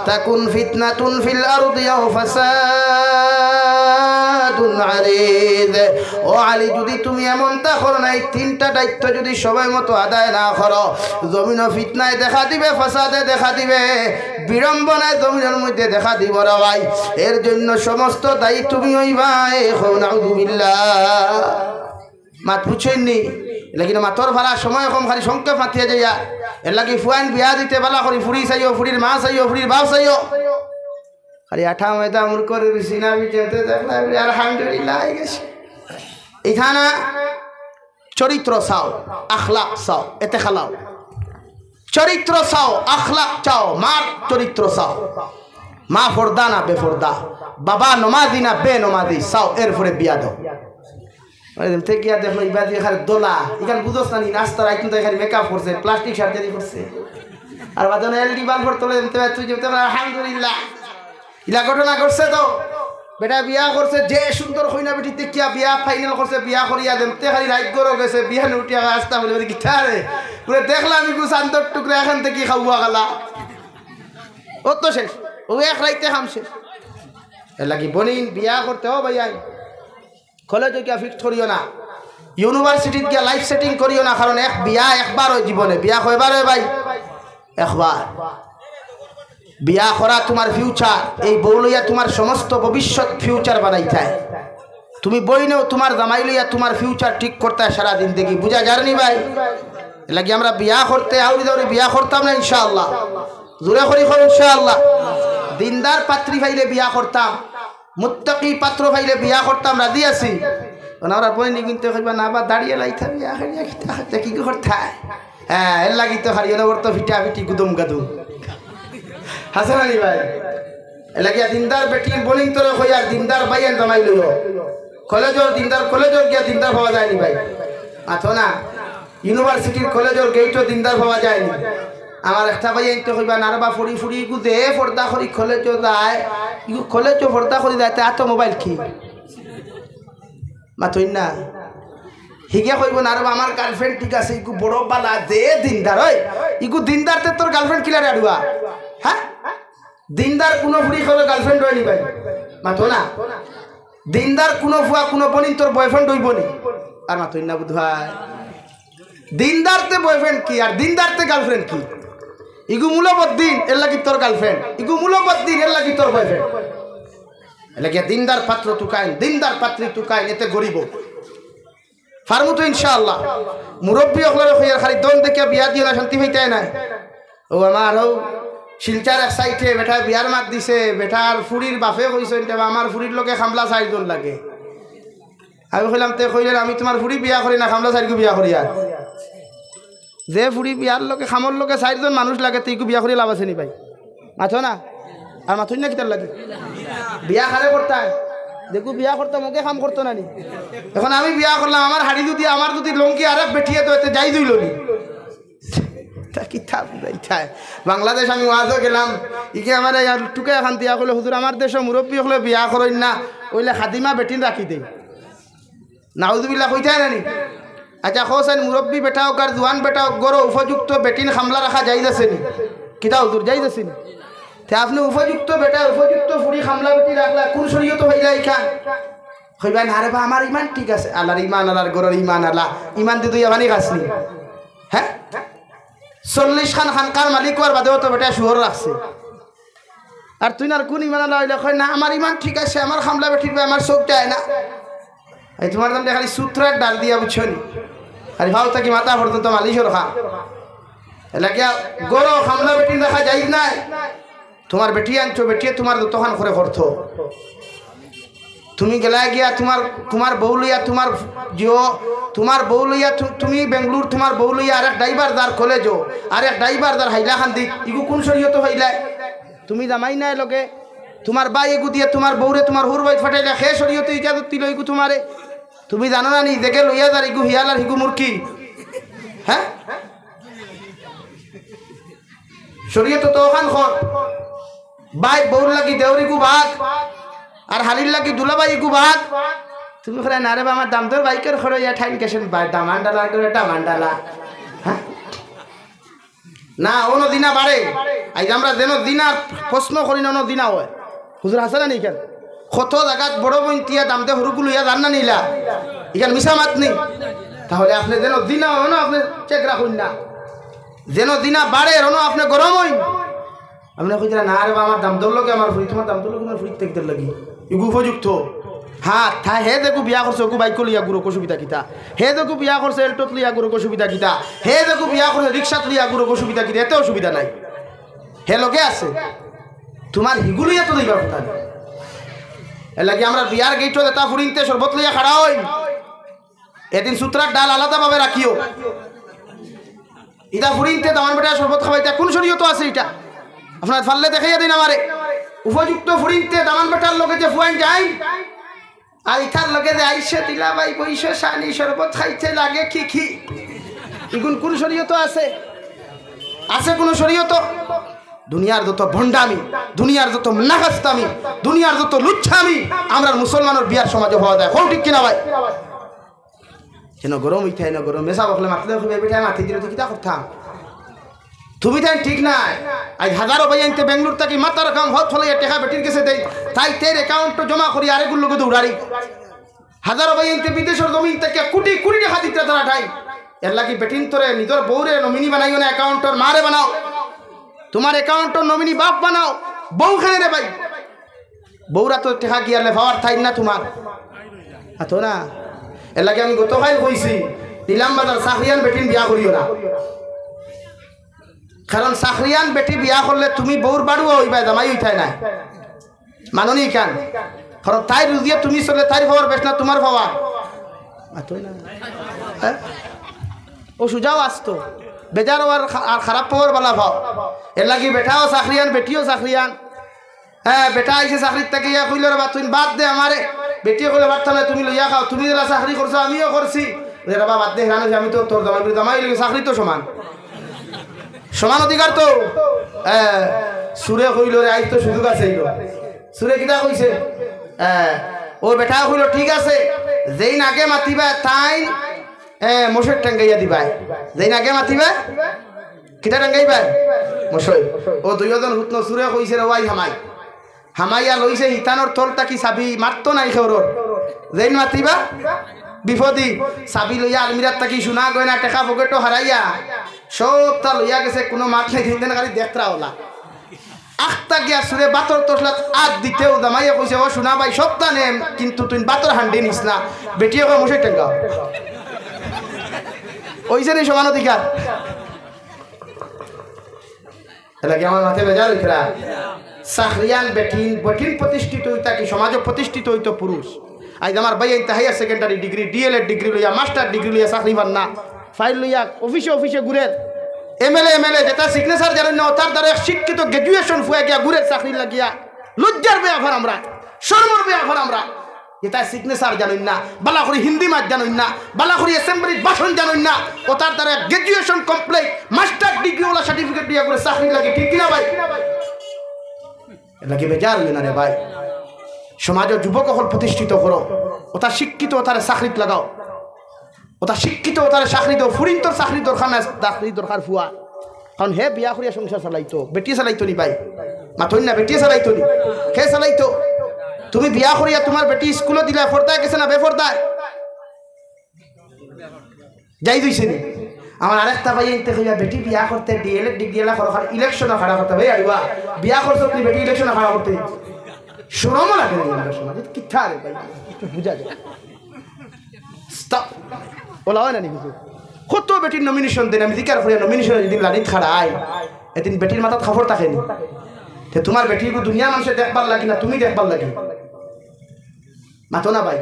তাকুন ফিতনাতুন ফিল আরদি আও ফাসাদুন আরিদ ও আলী যদি তুমি এমনটা করো না এই তিনটা দায়িত্ব যদি সময় মতো আদায় না করো জমিন ফিতনায় দেখা দিবে ফাসাদে দেখা দিবে বিড়ম্বনায় জমিনের মধ্যে দেখা দিব রে ভাই এর জন্য সমস্ত দায়িত্ব তুমি হইবা নাউযুবিল্লাহ মাত পুছেননি লেকিন মাতর ভাড়া সময় কম খালি সংক্ষেপ মাতিয়ে যাইয়া এর লাগি ফুয়াইন বিয়া দিতে বেলা করি ফুড়ি চাইও ফুড়ির মা চাইও ফুড়ির বাপ চাইও খালি আঠা ময়দা মুর করে সিনা বিচেতে দেখলাম আলহামদুলিল্লাহ হয়ে গেছে এইখানা চরিত্র চাও আখলাক চাও এতে খালাও চরিত্র চাও আখলাক চাও মার চরিত্র চাও মা ফর্দা না বেফর্দা বাবা নমাজি না বে নমাজি চাও এরপরে বিয়া দাও থেকে দেখো ইবাদি এখানে দোলা এখানে বুঝোস না নাস্তার আইতুন তো এখানে মেকআপ করছে প্লাস্টিক সার্জারি করছে আর বাজানো এলডি বাল্ব তোলে তুই যেতে আলহামদুলিল্লাহ ইলা ঘটনা করছে তো বেটা বিয়া করছে যে সুন্দর হইনা বেটি দেখিয়া বিয়া ফাইনাল করছে বিয়া করিয়া দেমতে খালি রাইট গরো গেছে বিয়া উঠিয়া রাস্তা বলে গিটারে পুরো দেখলাম আমি গুছ আন্তর টুকরা এখান থেকে খাওয়া গেলা ও তো শেষ ও এক রাইতে খাম শেষ এর লাগি বনিন বিয়া করতে ও ভাই কলেজে গিয়া ফিক্স করিও না ইউনিভার্সিটিত গিয়া লাইফ সেটিং করিও না কারণ এক বিয়া একবার ওই জীবনে বিয়া কয়বার হয় ভাই একবার বিয়া করা তোমার ফিউচার, এই বউ লইয়া তোমার সমস্ত ভবিষ্যৎ ফিউচার বানাইতায়। তুমি বই নেও তোমার জামাই লইয়া তোমার ফিউচার ঠিক করতে সারা দিন দেখি, বুঝা যায়নি ভাই? লাগি আমরা বিয়া করতে আউরি দাউরি বিয়া করতাম না ইনশাআল্লাহ, জোরে করি কর ইনশাআল্লাহ। দিনদার পাত্রী পাইলে বিয়া করতাম, মুত্তাকি পাত্র পাইলে বিয়া করতাম, রাজি আছি। ওনারা বই নি কিনতে কইবা না বা দাঁড়িয়ে লাইতা বিয়া করিয়া কি করতায়? হ্যাঁ, এর লাগি তো হারিয়ে দেবো তো ফিটা ফিটি গুদুম গাদুম, হাসান আলী ভাই। এলাকিয়া দিনদার বেটির বোলিং তোরে হইয়া দিনদার বাইয়ের জমাই লইও। কলেজর দিনদার কলেজর গিয়া দিনদার পাওয়া যায়নি ভাই, আছো না? ইউনিভার্সিটির কলেজর গেইটও দিনদার পাওয়া যায়নি। আমার একটা ভাই তো কইবা না বা ফুড়ি ফুড়ি ইগু দে পর্দা করি কলেজও যায়, ইগু কলেজও পর্দা করি যায়, তা তো মোবাইল কি মাথই না হিগে কইব না বা আমার গার্লফ্রেন্ড ঠিক আছে, ইগু বড় বালা দে দিনদার। ওই ইগু দিনদারতে তোর গার্লফ্রেন্ড কিলারে আড়ুয়া? হ্যাঁ, দিনদার কোনো ফুড়ি করে গার্লফ্রেন্ড হয়নি ভাই, মাথো না? দিনদার কোনো ফুয়া কোনো বনি তোর বয়ফ্রেন্ড হইব নি? আর মাথই না বুধ ভাই। দিনদারতে বয়ফ্রেন্ড কি আর দিনদারতে গার্লফ্রেন্ড কি? ইগু মূলবদ্দিন এর লাগি তোর গার্লফ্রেন্ড, ইগু মূলবদ্দিন এর লাগি তোর বয়ফ্রেন্ড। এলাকি দিনদার পাত্র তুকাইন, দিনদার পাত্রী তুকাইন, এতে গরিব ফার্মু তো ইনশাআল্লাহ। মুরব্বী অকলের হইয়ার খালি দন দেখে বিয়া দিয়ে না শান্তি হইতে নাই। ও আমার হও শিলচার এক সাইডে বেটা বিয়ার মাত দিছে, বেটার ফুড়ির বাপে কইছে আমার ফুড়ির লোকে খামলা 4 জন লাগে। আমি কইলাম তে কইলেন আমি তোমার ফুড়ি বিয়া করি না, খামলা 4 বিয়া করি। আর যে ফুড়ি বিয়ার লোকে খামর লোকে 4 জন মানুষ লাগে, তুই বিয়া করি লাভ আছে নি ভাই? মাথো না? আর মাথুন না কিতার লাগে বিয়া খারে করতাম, দেখো বিয়া করতাম ওকে কাম করতো না নি। এখন আমি বিয়া করলাম, আমার হাড়ি যদি আমার যদি লঙ্কি আরেক বেঠিয়ে তো এতে যাই দুই লনি বাংলাদেশ। আমি ওয়াজও গেলাম, ইকে আমার টুকে এখন দিয়া করলে হুজুর আমার দেশে মুরব্বী হলে বিয়া করেন না, ওইলে খাদিমা বেটিন রাখি দেই নাউজুবিল্লাহ কইতাই নানি। আচ্ছা খোসেন মুরব্বী বেটা হোক আর জোয়ান বেটা হোক, গরো উপযুক্ত বেটিন খামলা রাখা যাই যাচ্ছে নি? কিতা হুজুর যাই যাচ্ছে নি? আপনি উপযুক্ত বেটা উপযুক্ত ফুড়ি খামলা বেটি রাখলা, কোন শরীয়ত হইলা ইখান? কইবা না রে বা আমার ইমান ঠিক আছে, আল্লাহর ইমান আল্লাহর গরর ইমান আল্লাহ, ইমান দি তুই আবানি গাছনি। হ্যাঁ, 40 খান খানকার মালিক হওয়ার বাদেও তো বেটা শুয়োর রাখছে, আর তুই না কোন ইমান আল্লাহ হইলে কয় না আমার ইমান ঠিক আছে, আমার খামলা বেটির আমার চোখ যায় না। এই তোমার দাম খালি সূত্রের ডাল দিয়া বুঝছো নি, খালি ভাও থাকি মাথা পর্যন্ত মালিশর খা এলাকা গরো খামলা বেটিন রাখা যাই নাই। তোমার বেটি আনছো, বেটিয়ে তোমার দোকান করে করত, তুমি গেলা গিয়া তোমার বউ লইয়া তোমার বউ লইয়া তুমি বেঙ্গলুর, তোমার বউ লইয়া আরেক ড্রাইভার দার কলেজো, আরেক ড্রাইভার দার হাইলাকান্দি, ইগু কোন শরীয়ত হইলাই? তুমি জামাই নাই লগে তোমার বাই এগু দিয়ে তোমার বউরে তোমার হুর বাই ফাটাইলা, সে শরীয়তে ইজাজত দিল ইগু তোমারে? তুমি জানো না নি দেখে লইয়া যার ইগু হিয়াল আর হিগু মুরকি? হ্যাঁ, শরীয়ত তো ওখান খর বাই বউর লাগি দেউরি গু ভাগ আর হালির লাগি দুলাবাই গু ভাগ। তুমি খরে না রে বা আমার দাম তোর বাইকের খরে ইয়া ঠাইন কেছেন ভাই দামান্ডালা করে দামান্ডালা। হ্যাঁ না অন্য দিনা বাড়ে, আজ আমরা যেন দিনার প্রশ্ন করি না অন্য দিনা হয়। হুজুর আছে না নি কেন কত জায়গাত বড় বোন তিয়া দামতে সরুগুলো ইয়া জান না নিলা, এখানে মিশা মাত নেই। তাহলে আপনি যেন দিনা হয় না, আপনি চেক রাখুন না, যেন দিনা বাড়ে রনো আপনি গরম হইন। আপনি কইতে না রে আমার দাম দর লগে আমার ফুরি, তোমার দাম দর লগে আমার ফুরি দেখতে লাগি ইগু উপযুক্ত। হ্যাঁ থা হে দেখো বিয়া করছে ওগু বাইক লিয়া গুরো সুবিধা কিতা, হে দেখো বিয়া করছে এলটোত লিয়া গুরো সুবিধা কিতা, হে দেখো বিয়া করছে রিক্সাত লিয়া গুরো সুবিধা কিতা, এত অসুবিধা নাই, হে লগে আছে। তোমার হিগুলো এত দিবার কথা এর লাগে আমরা বিয়ার গেইট এটা ফুরিনতে শরবত লিয়া খাড়া হই, এদিন সূত্রার ডাল আলাদাভাবে রাখিও। ইটা ফুরিনতে দামান বেটা শরবত খাওয়াইতে কোন শরীয়ত আছে? এটা আপনার ফাললে দেখাইয়া দিন আমারে। উপযুক্ত ফুরিনতে দামান বেটার লোকে যে ফুয়াইন যায় আর ইটার লোকে যে আইসে দিলা ভাই বইসে সানি শরবত খাইতে লাগে কি এগুন কোন শরীয়ত আছে? আছে কোন শরীয়ত? দুনিয়ার যত ভণ্ডামি, দুনিয়ার যত নাগাস্তামি, দুনিয়ার যত লুচ্ছামি আমরা মুসলমানের বিয়ার সমাজে হওয়া যায়, হও ঠিক কিনা ভাই? কেন গরম ইথাই না গরম মেশা বকলে মাতলে বেটায় মাতি দিল তো কিতা করতাম? তুমি তাই ঠিক নাই। আজ হাজারো ভাই আনতে বেঙ্গলুর থাকি মাতার কাম হত ফলে টেকা বেটির কাছে দেয়, তাই তের অ্যাকাউন্ট জমা করি আরেকগুলোকে দৌড়ারি। হাজারো ভাই আনতে বিদেশের জমিন থেকে কোটি কোটি টাকা দিতে তারা ঠাই, এর লাগি বেটিন তোরে নিজের বউরে নমিনি বানাইও না, অ্যাকাউন্টর মারে বানাও। তোমার অ্যাকাউন্টর নমিনি বাপ বানাও বউখানে রে ভাই বউরা তো টেকা গিয়ালে পাওয়ার থাই না তোমার তো না এর লাগে আমি গতকাল কইছি নিলাম বাজার চাকরিয়ান বেটিন বিয়া করিও না কারণ চাকরিয়ান বেটি বিয়া করলে তুমি বউর বাড়ুও হইবা জামাই উঠাই নাই মাননি কেন কারণ তাই রুজিয়ে তুমি চলে তাই পাওয়ার বেশ না তোমার পাওয়া ও সুজাও আসতো বেজার আর খারাপ পাওয়ার বালা ভাও এর লাগি বেটাও চাকরিয়ান বেটিও চাকরিয়ান হ্যাঁ বেটা আইসে চাকরির থেকে ইয়া কইল রে বা তুই বাদ দে আমারে বেটিও কইলে বাদ থামে তুমি লইয়া খাও তুমি যারা চাকরি করছো আমিও করছি রে বাবা বাদ দে হেরানো আমি তো তোর জামাই লইগে চাকরি তো সমান সমান অধিকার তো সুরে কইল রে আইস তো সুযোগ আছে সুরে কিটা কইছে ও বেটা কইল ঠিক আছে যেই নাগে মাতিবা তাই মোষের টাঙ্গাইয়া দিবাই যেই নাগে মাতিবা কিটা টাঙ্গাইবা মোষই ও দুইজন হুতন সুরে কইছে রে ওয়াই হামাইয়া লইছে হিতানোর তলটা কি চাবি মারতো নাই খেউরর যেই মাতিবা বিপদি চাবি লইয়া আলমিরাত তাকি সোনা গয়না টেকা পকেটও হারাইয়া সবটা লইয়া গেছে কোনো মাত নাই দিন খালি দেখরা ওলা আখতা গিয়া সুরে বাতর তোসলাত আগ দিতেও জামাইয়া কইছে ও সোনা ভাই সবটা নেম কিন্তু তুই বাতর হান্ডি নিস না বেটিয়ে কয় মোষের টাঙ্গাও ওইছে নি সমান অধিকার এটা কি আমার মাথায় বেজার হইতরা চাকরিয়ান বেটিন প্রতিষ্ঠিত হইতা কি সমাজে প্রতিষ্ঠিত হইতো পুরুষ আজ আমার ভাই higher secondary degree DElEd degree লইয়া মাস্টার ডিগ্রি লইয়া চাকরি পান না ফাইল লইয়া অফিসে ঘুরে এমএলএ যেটা সিগনেচার জানেন না তার দ্বারা শিক্ষিত গ্রাজুয়েশন ফুয়া গিয়া ঘুরে চাকরি লাগিয়া লজ্জার বেয়াফার আমরা শর্মর বেয়াফার আমরা যেটা সিগনেচার জানেন না বালা করে হিন্দি মাত জানেন না বালা করে অ্যাসেম্বলির ভাষণ জানেন না ও তার দ্বারা গ্রাজুয়েশন কমপ্লিট মাস্টার ডিগ্রিওয়ালা সার্টিফিকেট দিয়া করে চাকরি লাগে ঠিক কিনা ভাই এটা কি বেজার হইল না রে ভাই সমাজের যুবক হল প্রতিষ্ঠিত করো ওটা শিক্ষিত ওটারে চাকরিত লাগাও ওটা শিক্ষিত ওটারে চাকরি দাও ফুরিন তোর চাকরি দরকার না চাকরি দরকার ফুয়া কারণ হে বিয়া করিয়া সংসার চালাইতো বেটি চালাইতো নি ভাই মাথইন না বেটি চালাইতো নি কে চালাইতো তুমি বিয়া করিয়া তোমার বেটি স্কুলে দিলা ফর্দায় গেছে না বেফর্দায় যাই দিছে নি আমার আরেকটা ভাই এনতে কইয়া বেটি বিয়া করতে ডিএলএড ডিগ্রি এলা করো ইলেকশনে খাড়া করতে ভাই আইবা বিয়া করছো তুমি বেটি ইলেকশনে খাড়া করতে শরম লাগে না আমরা সমাজে কিথা রে ভাই একটু বুঝা যায় স্টপ ওলা হয় না নি কিছু কত বেটির নমিনেশন দেন আমি জিকার করিয়া নমিনেশন যদি লানিত খাড়াই এদিন বেটির মাথাত খবর থাকেনি তে তোমার বেটিকে দুনিয়া মানুষে দেখবার লাগি না তুমি দেখবার লাগি মাতো না ভাই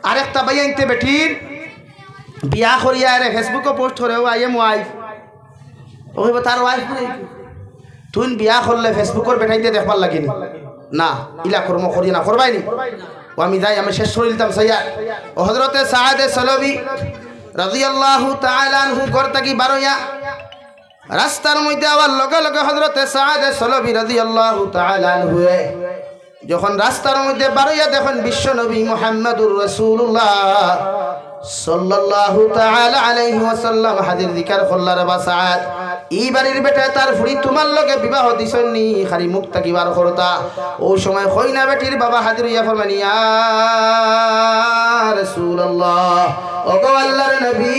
আরেকটা ভাই এনতে বেটির বিয়া করিয়া রে ফেসবুকে পোস্ট করে আই এম ওয়াইফ ও কইব তার ওয়াইফ নাই তুই বিয়া করলে ফেসবুকের বেটাইতে দেখবার লাগিনি না ইলা কর্ম করি না করবাইনি ও আমি যাই আমি শেষ করে দিতাম সাইয়া ও হযরতে সাআদ সালাবি রাদিয়াল্লাহু তাআলা আনহু করতে কি বারোয়া রাস্তার মধ্যে আবার লগে লগে হযরতে সাআদ সালাবি রাদিয়াল্লাহু তাআলা আনহু যখন রাস্তার মধ্যে বারোয়া দেখেন বিশ্ব নবী মুহাম্মদুর রাসূলুল্লাহ সাল্লাল্লাহু তাআলা আলাইহি ওয়াসাল্লাম হাজির জিকার করলার বাসাত এই বাড়ির বেটা তার ফুড়ি তোমার লগে বিবাহ দিছনি খালি মুখ তাকিবার করতা ও সময় কইনা বেটির বাবা হাজির হইয়া ফরমানি ইয়া রাসূলুল্লাহ ও গো আল্লাহর নবী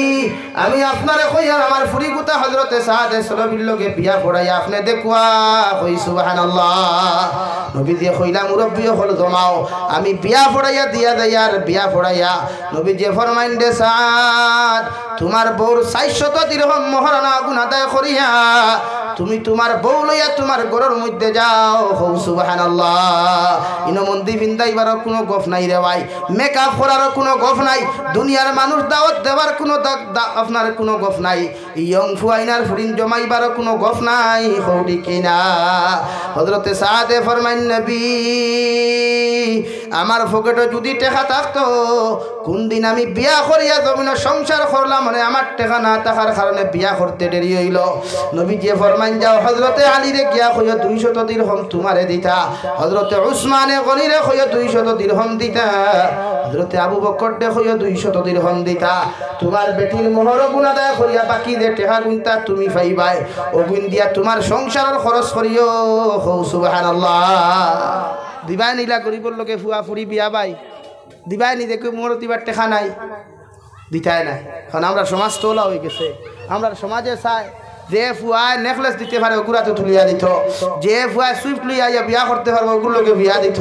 আমি আপনারে কইয়া আমার ফুড়ি গুতা হযরতে সাআদ সালাবির লগে বিয়া পড়াইয়া আপনি দেখুয়া কই সুবহানাল্লাহ নবী দিয়ে কইলা মুরব্বি হল জমাও আমি বিয়া পড়াইয়া দিয়া দেই আর বিয়া পড়াইয়া নবী যে ফরমাইন দে সাআদ তোমার বউর 400 দিরহাম মোহরানা গুণ আদায় করিয়া তুমি তোমার বউ লইয়া তোমার ঘরের মধ্যে যাও হৌ সুবহানাল্লাহ ইনো মন্দি বিন্দাইবার কোনো গফ নাই রে ভাই মেকআপ করার কোনো গফ নাই দুনিয়ার মানুষ দাওয়াত দেওয়ার কোনো আপনার কোনো গফ নাই ইয়ং ফুয়াইনার ফুরিন জমাইবার কোনো গফ নাই হৌডি কিনা হযরতে সাআদে ফরমাইন নবী আমার পকেটে যদি টাকা থাকতো কোন দিন আমি বিয়া করিয়া জমিন সংসার করলাম মানে আমার টাকা না থাকার কারণে বিয়া করতে দেরি হইল নবী যে ফরমাইন যাও হযরতে আলী রে গিয়া কইয়া 200 দিরহাম তোমারে দিতা হযরতে উসমানে গনি রে কইয়া 200 দিরহাম দিতা হযরতে আবু বকর দে কইয়া 200 দিরহাম দিতা তোমার বেটির মোহর গুণ আদায় করিয়া বাকি যে টাকা গুনতা তুমি পাইবাই ও গুণ দিয়া তোমার সংসারের খরচ করিও হৌ সুবহানাল্লাহ দিবাই নিলা গরিবর লোকে ফুয়া ফুরি বিয়া বাই দিবাই নি দেখো মোর দিবার টেকা নাই দিতাই নাই কারণ আমরা সমাজ তোলা হয়ে গেছে আমরা সমাজে চাই যে ফুয়ায় নেকলেস দিতে পারে ওগুলাতে তুলিয়া দিত, যে ফুয়ায় সুইফট লইয়া বিয়া করতে পারবো ওগুলোকে বিয়া দিত।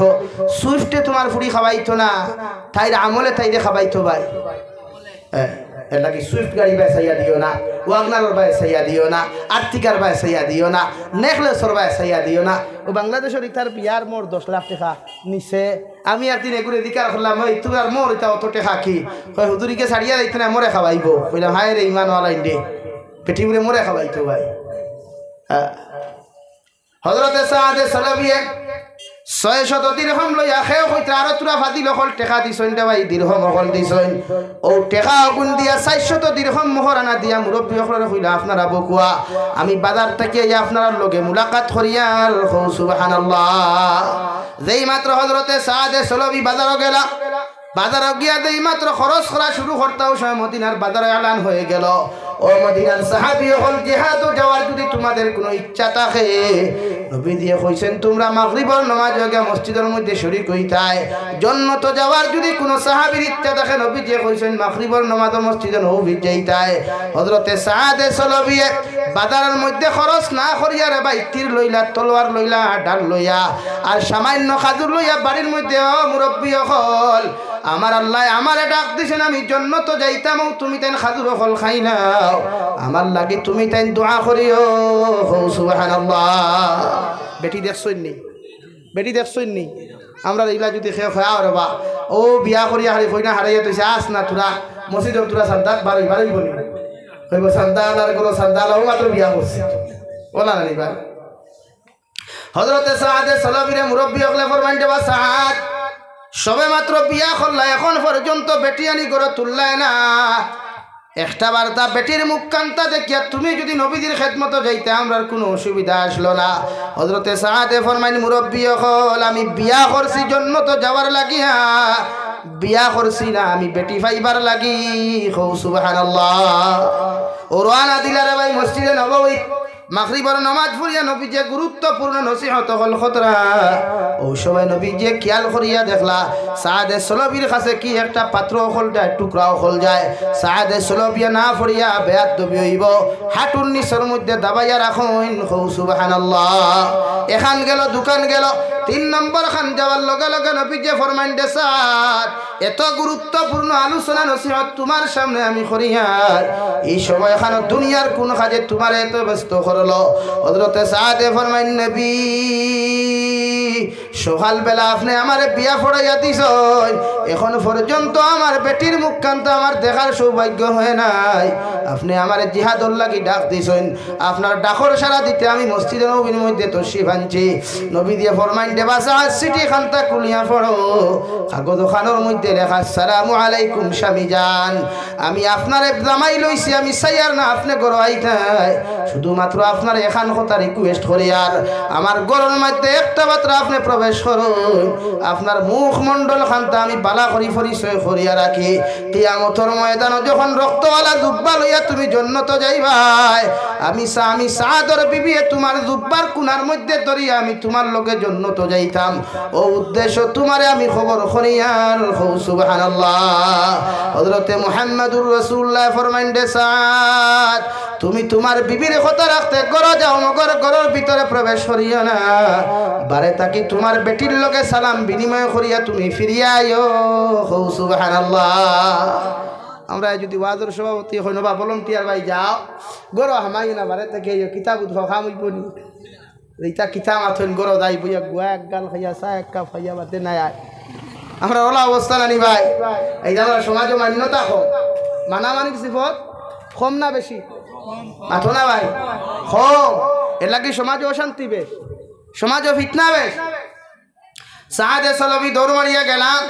সুইফটে তোমার ফুড়ি খাওয়াইতো না, তাইর আমলে তাইরে খাওয়াইতো ভাই। এটা কি সুইফট গাড়ি বেসাইয়া দিও না, ওয়াগনারের বেসাইয়া দিও না, আর্টিকার বেসাইয়া দিও না, নেকলেসর বেসাইয়া দিও না। ও বাংলাদেশের ইতার বিয়ার মোর 10 লাখ টাকা নিছে। আমি একদিন এগুলো দিকার করলাম, ওই তোমার মোর এটা অত টাকা কি? হুজুরিকে ছাড়িয়া দিতে না, মোরে খাওয়াইব। বললাম হায় রে ইমানওয়ালা ইন্ডে পেটি উড়ে মোরে খাওয়াইতো ভাই। হযরতে সাআদ সালাবী 600 দিরহাম লইয়া খেয়ে কইতে আরো তোরা ফাদিল হল টাকা দিছইন দে ভাই, দিরহাম হল দিছইন। ও টাকা গুণ দিয়া 400 দিরহাম মোহরানা দিয়া মুরব্বী হলরে কইলা আপনারা বকুয়া আমি বাজার থেকে আপনার লগে মুলাকাত করিয়ার সুবহানাল্লাহ। যেই মাত্র হযরতে সাআদ সালাবী বাজারে গেলা, বাজারে গিয়া দেই মাত্র খরচ করা শুরু করতাও সময় মদিনার বাজারে এলান হয়ে গেল, ও মদিনার সাহাবী হল জিহাদ যাওয়ার যদি তোমাদের কোনো ইচ্ছা থাকে, নবী দিয়ে কইছেন তোমরা মাগরিবের নামাজ আগে মসজিদের মধ্যে শরীক হইতায়। জান্নাত যাওয়ার যদি কোনো সাহাবীর ইচ্ছা থাকে, নবী দিয়ে কইছেন মাগরিবের নামাজ মসজিদে নববী যাইতায়। হযরতে সাআদ সালাবী বাজারের মধ্যে খরচ না করিয়া রে ভাই তীর লইলা, তলোয়ার লইলা, ঢাল লইয়া আর সামান্য খাজুর লইয়া বাড়ির মধ্যে ও মুরব্বী হল আমার আল্লাহ আমারে ডাক দিছেন, আমি জান্নাত যাইতাম, তুমি তাই খাজুর হল খাই নাও, আমার লাগি তুমি তাই দোয়া করিও সুবহানাল্লাহ। বেটি দেখছই নি, বেটি দেখছই নি আমরা এইলা যদি খেয়ে খাও রে বা ও বিয়া করিয়া হারি কইনা হারাইয়া তুইছে আস না তোরা মসজিদে তোরা সান্দাত বারই বারই বলি কইব সান্দাল আর কোনো সান্দাল ও মাত্র বিয়া করছে ওলা না নিবা। হযরতে সাআদ সালাবীর মুরব্বী হলে ফরমান দেবা সাআদ সবে মাত্র বিয়া করলা, এখন পর্যন্ত বেটি আনি করে তুললাই না। একটা বার্তা বেটির মুখ কান্তা দেখিয়া তুমি যদি নবীদের খেদমত যাইতে আমরার কোনো অসুবিধা আসলো না। হযরতে সাআদে ফরমাইন মুরব্বী হল আমি বিয়া করছি জান্নাত যাওয়ার লাগিয়া, বিয়া করছি না আমি বেটি পাইবার লাগি সুবহানাল্লাহ। ও রানা দিলারে ভাই মসজিদে নববী মাগরিবের নামাজ পড়িয়া নবী যে গুরুত্বপূর্ণ নসিহত হল খতরা ও সময় নবী যে খেয়াল করিয়া দেখলা সাআদ সালাবীর কাছে কি একটা পাত্র হল যায়, টুকরাও হল যায়। সাআদ সালাবী না পড়িয়া বেয়াদবি হইব, হাঁটুর নিচের মধ্যে দাবাইয়া রাখুন সুবহানাল্লাহ। এখান গেল দোকান গেল, 3 নম্বর খান যাওয়ার লগে লগে নবী যে ফরমান দে সাআদ এত গুরুত্বপূর্ণ আলোচনা নসিহত তোমার সামনে আমি করিয়ার এই সময় খান দুনিয়ার কোন কাজে তোমার এত ব্যস্ত করলো। হযরতে সাআদে ফরমাইন নবী সকালবেলা আপনি আমার বিয়া পড়াইয়া দিছেন, এখন পর্যন্ত আমার বেটির মুখ কান্তা আমার দেখার সৌভাগ্য হয় নাই। আপনি আমার জিহাদর লাগি ডাক দিছেন, আপনার ডাকর সারা দিতে আমি মসজিদের নবীর মধ্যে তশরিফ আনছি। নবী দিয়ে ফরমাইন দেবা সাআদ সিটি খানটা খুলিয়া পড়ো, কাগজ খানোর মধ্যে লেখা আসসালামু আলাইকুম স্বামী জান, আমি আপনার জামাই লইছি, আমি সাইয়ার না আপনি গড় আইতাই, শুধুমাত্র আপনার এখান কথা রিকোয়েস্ট করি আর আমার গড়ের মধ্যে একটা মাত্র আপনি প্রবেশ করুন, আপনার মুখ মন্ডল খানটা আমি বালা করি পরিচয় করিয়া রাখি। কিয়ামতের ময়দানে যখন রক্তওয়ালা জুব্বা লইয়া তুমি জান্নাতে যাইবাই, আমি সাআদর বিবি তোমার জুব্বার কোনার মধ্যে ধরিয়া আমি তোমার লগে জান্নাতে যাইতাম, ও উদ্দেশ্য তোমারে আমি খবর করিয়ার সুবহানাল্লাহ। হযরতে মুহাম্মদুর রাসূলুল্লাহ ফরমাইন দে সাআদ তুমি তোমার বিবির কথা রাখতে ঘরে যাও, মগর ঘরের ভিতরে প্রবেশ করিও না, বারে তাকি তোমার বেটির লগে সালাম বিনিময় করিয়া তুমি ফিরিয়া আইও সুবহানাল্লাহ। আমরা যদি ওয়াজের সভাপতি হইন বা ভলান্টিয়ার ভাই যাও গরো হামাই না বারে তাকে কিতাব উদ্ভব খামইব নি এইটা কিতাব আথন গরো যাই বইয়া গুয়া এক গাল খাইয়া চা এক কাপ খাইয়া বাদে নাই আয় আমরা ওলা অবস্থা নানি ভাই। এই যে আমরা সমাজে মান্যতা কম, মানামানিক সিফত কম না বেশি মাথো না ভাই কম, এর লাগে সমাজে অশান্তি বেশ, সমাজে ফিতনা বেশ। সাআদ সালাবী দৌড় মারিয়া গেলাম,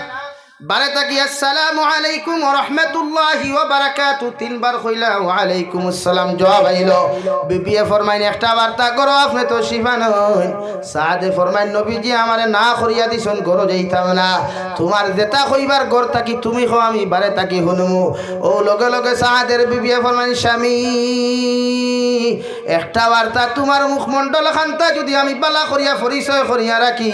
বারে তাকি আসসালামু আলাইকুম ওয়া রাহমাতুল্লাহি ওয়া বারাকাতুহু 3 বার কইলা ওয়া আলাইকুম আসসালাম জবাব আইলো। বিবিয়ে ফরমাইন একটা বার্তা করো আপনি তো শিফান হন। সাআদে ফরমাইন নবীজি আমারে না করিয়া দিছেন ঘর যাইতাম না, তোমার যেটা কইবার ঘর থাকি তুমি কও আমি বারে তাকি শুনমু। ও লগে লগে সাআদের বিবিয়ে ফরমাইন স্বামী একটা বার্তা তোমার মুখমণ্ডল খানটা যদি আমি বালা করিয়া পরিচয় করিয়া রাখি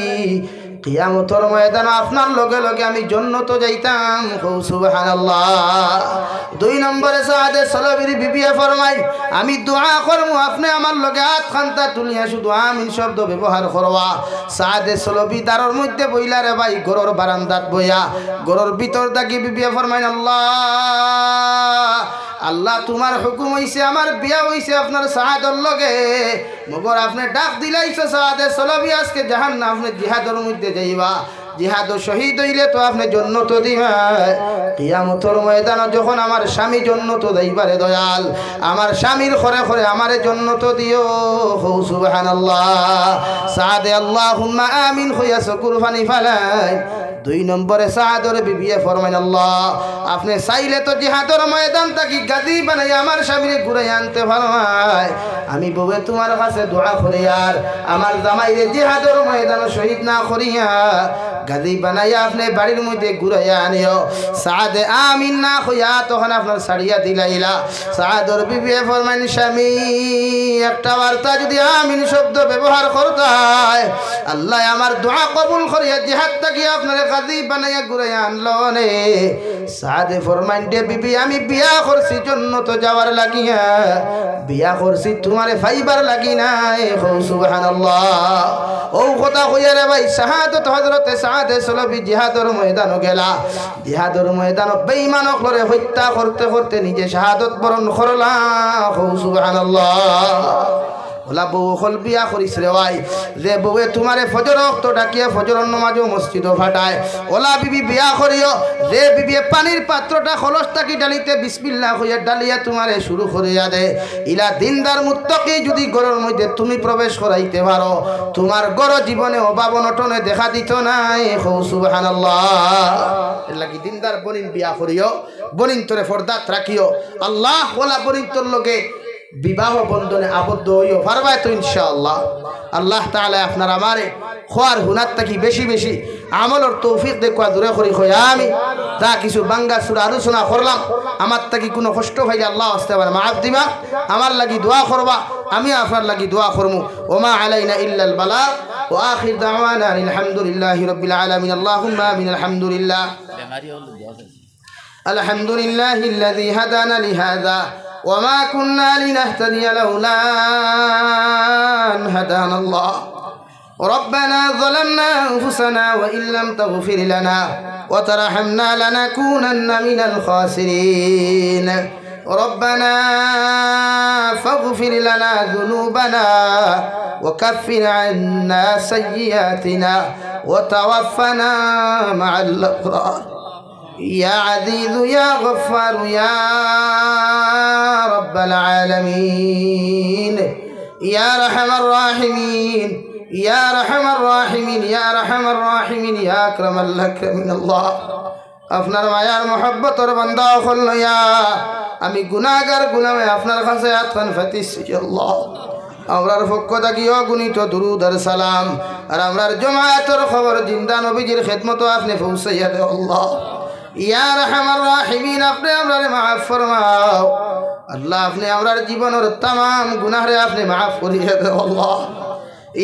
কিয়ামতের ময়দানে আপনার লগে লগে আমি জান্নাত যাইতাম সুবহানাল্লাহ। 2 নম্বরে সাদে সলবির বিবিয়া ফরমাই আমি দোয়া করব আপনি আমার লগে হাত খান্তা তুলিয়া শুধু আমিন শব্দ ব্যবহার করবা। সাদে সলবি দারর মধ্যে বইলা রে ভাই ঘরের বারান্দাত বইয়া ঘরের ভিতর থাকি বিবিয়া ফরমাই আল্লাহ আল্লাহ তোমার হুকুম হইছে আমার বিয়া হইছে আপনার সাহাদর লগে মগর আপনি ডাক দিলাইছো সাদে সলবি আজকে জাহান্নাম আপনি জিহাদের মধ্যে যাইবা জিহাদ শহীদ হইলে তো আপনি জান্নাত দিবা। কিয়ামতের ময়দানে যখন আমার স্বামী জান্নাত যাইবারে দয়াল আমার স্বামীর ঘরে ঘরে আমারে জান্নাত দিও সুবহানাল্লাহ। সাদে আল্লাহুম্মা আমিন হইয়া চকুর পানি ফালাই। 2 নম্বরে সাদর বিবিয়ে ফরমাইন আল্লাহ আপনি চাইলে তো জিহাদের ময়দান থাকি গাদি বানাই আমার স্বামীরে ঘুরাই আনতে ফরমায় আমি বউয়ে তোমার কাছে দোয়া করি আর আমার জামাইরে জিহাদের ময়দানে শহীদ না করিয়া গাদি বানাইয়া আপনি বাড়ির মধ্যে ঘুরাইয়া আনিও। সাদে আমিন না হইয়া তখন আপনার ছাড়িয়া দিলাইলা। সাদর বিবিয়ে ফরমাইন স্বামী একটা বার্তা যদি আমিন শব্দ ব্যবহার করতায় আল্লাহ আমার দোয়া কবুল করিয়া জিহাদ থাকি আপনার গাদি বানাইয়া ঘুরাইয়া আনলো নে। সাদে ফরমাইন দে বিবি আমি বিয়া করছি জান্নাত যাওয়ার লাগিয়া বিয়া করছি তোমারে ফাইবার লাগি নাই সুবহানাল্লাহ। ও কথা কইয়া রে ভাই শাহাদাত হযরতে সাদে সলবি জিহাদের ময়দানে গেলা। জিহাদের ময়দানে বেঈমানক লরে হত্যা করতে করতে নিজে শাহাদাত বরণ করলা সুবহানাল্লাহ। ওলা বউ হল বিয়া করিস রে ভাই যে বউয়ে তোমারে ফজর ওয়াক্ত ডাকিয়া ফজরের নামাজও মসজিদও ফাটায় ওলা বিবি বিয়া করিও যে বিবি পানির পাত্রটা খলস থাকি ডালিতে বিসমিল্লাহ কইয়া ডালিয়া তোমারে শুরু করিয়া দে ইলা দিনদার মুত্তাকি যদি ঘরের মধ্যে তুমি প্রবেশ করাইতে পারো তোমার ঘর জীবনে অভাব অনটনে দেখা দিত নাই সুবহানাল্লাহ। এর লাগি দিনদার বনিন বিয়া করিও বনিন তোরে ফরদাত রাখিও আল্লাহ ওলা বনিন তোর লগে বিবাহ বন্ধনে আবদ্ধ হইও পারবা তো ইনশাআল্লাহ। আল্লাহ তাআলা আপনার আমারে খোয়ার হুনার থাকি বেশি বেশি আমলের তৌফিক দেখা দূরে করি হয় আমি যা কিছু বাঙ্গা সুরা আলোচনা করলাম আমার থাকি কোনো কষ্ট হইলে আল্লাহ আস্তে পারে মাফ দিবা আমার লাগি দোয়া করবা আমি আপনার লাগি দোয়া করমু। ওমা আলাইনা ইল্লাল বালাগ ওয়া আখির দাওয়ানা আলহামদুলিল্লাহি রাব্বিল আলামিন আল্লাহুম্মা আমিন আলহামদুলিল্লাহ আলহামদুলিল্লাহিল্লাযী হাদানা লিহাযা وما كنا لنهتدي لولا أن هدانا الله ربنا ظلمنا أنفسنا وإن لم تغفر لنا وترحمنا لنكونن من الخاسرين ربنا فاغفر لنا ذنوبنا وكفر عنا سيئاتنا وتوفنا مع الأبرار يا عزيز يا غفار يا رب العالمين يا رحم الراحمين يا رحم الراحمين يا رحم الراحمين يا أكرم الأكرمين الله আপনার মায়ার মহব্বতের বান্দা হল ইয়া আমি গুনাহগার গুনাহে আপনার কাছে আতফান ফাতিছি আল্লাহ আমরার পক্ষ থেকে অগণিত দুরূদ আর সালাম আর আমরার জামায়াতের খবর জিন্দা নবীজির খিদমত আপনি পৌঁছাইয়া দেও আল্লাহ ইয়া রহমান রাহিমিন আপনি আমরারে মাফ ফরমাও আল্লাহ আপনি আমরার জীবনের तमाम গুনাহরে আপনি মাফ করিয়ে দেও আল্লাহ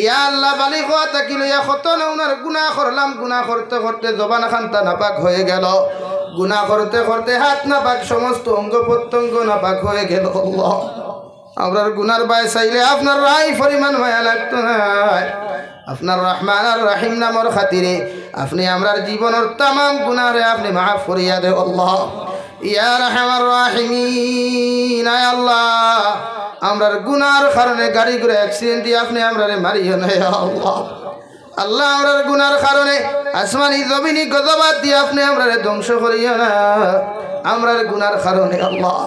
ইয়া আল্লাহ বালিগ হওয়া থাকি লইয়া কত নউনার গুনাহ করলাম গুনাহ করতে করতে জবান খানটা নাপাক হয়ে গেল গুনাহ করতে করতে হাত নাপাক সমস্ত অঙ্গ প্রত্যঙ্গ নাপাক হয়ে গেল আল্লাহ আমরার গুনার বাই চাইলে আপনার রাই পরিমাণ মায়া লাগতো না আপনার রহমান আর রহিম নামের খাতিরে আপনি আমরার জীবনের तमाम গুনাহরে আপনি মাফ করিয়া দেও আল্লাহ ইয়া রহমান রাহিমিন আয় আল্লাহ আমরার গুনার কারণে গাড়ি ঘোড়া অ্যাক্সিডেন্ট দিয়ে আপনি আমরারে মারিও না আল্লাহ আল্লাহ আমরার গুনার কারণে আসমানি জমিনি গজবাত দিয়ে আপনি আমরারে ধ্বংস করিও না আমরার গুনার কারণে আল্লাহ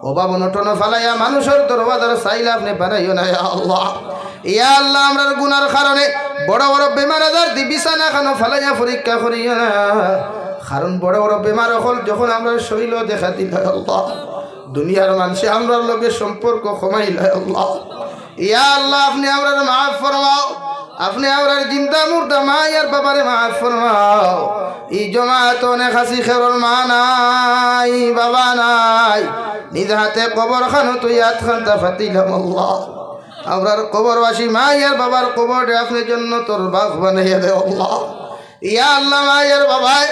অভাব অনটন ফালাইয়া মানুষের দরবাজার চাইলে আপনি বানাইও না আল্লাহ ইয়া আল্লাহ আমরার গুনার কারণে বড় বড় বেমার আজার দি বিছানা খানো ফালাইয়া পরীক্ষা করিও না কারণ বড় বড় বেমার হল যখন আমরা শরীর দেখা দিল আল্লাহ দুনিয়ার মানুষে আমরার লগে সম্পর্ক কমাইল আল্লাহ ইয়া আল্লাহ আপনি আমরার মাফ ফরমাও আপনি আমরার জিন্দা মুর্দা মা আর বাবারে মাফ ফরমাও এই জমাত অনেক হাসি খেরর মা নাই বাবা নাই নিজ হাতে কবর খানো তুই হাত খানটা ফাতিলাম আল্লাহ আমরার কবরবাসী মা আর বাবার কবরে আপনি জন্য তোর বাঘ বানাইয়া দে আল্লাহ ইয়া আল্লাহ মায়ের বাবাই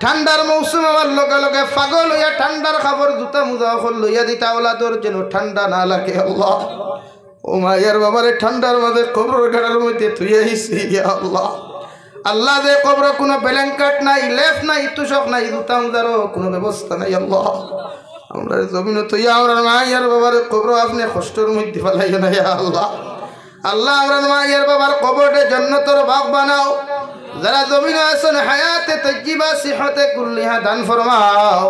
ঠান্ডার মৌসুম আমার লগে লগে পাগল হইয়া ঠান্ডার খাবার জুতা মুজা হল লইয়া দিতা ওলাদর যেন ঠান্ডা না লাগে আল্লাহ ও মায়ের বাবারে ঠান্ডার মাঝে কবর গাড়ার মধ্যে তুই আইসি ইয়া আল্লাহ আল্লাহ যে কবর কোনো ব্ল্যাঙ্কেট নাই লেফ নাই তুষক নাই জুতা মুজারও কোনো ব্যবস্থা নাই আল্লাহ আমরা জমিন তুই আমরা মায়ের বাবার কবর আপনি কষ্টর মধ্যে ফেলাইও না ইয়া আল্লাহ আল্লাহ আমরা মায়ের বাবার কবরটা জান্নাতের বাগ বানাও যারা জমিনে আছেন হায়াতে তাইয়্যিবা সিহতে কুল্লিহা দান ফরমাও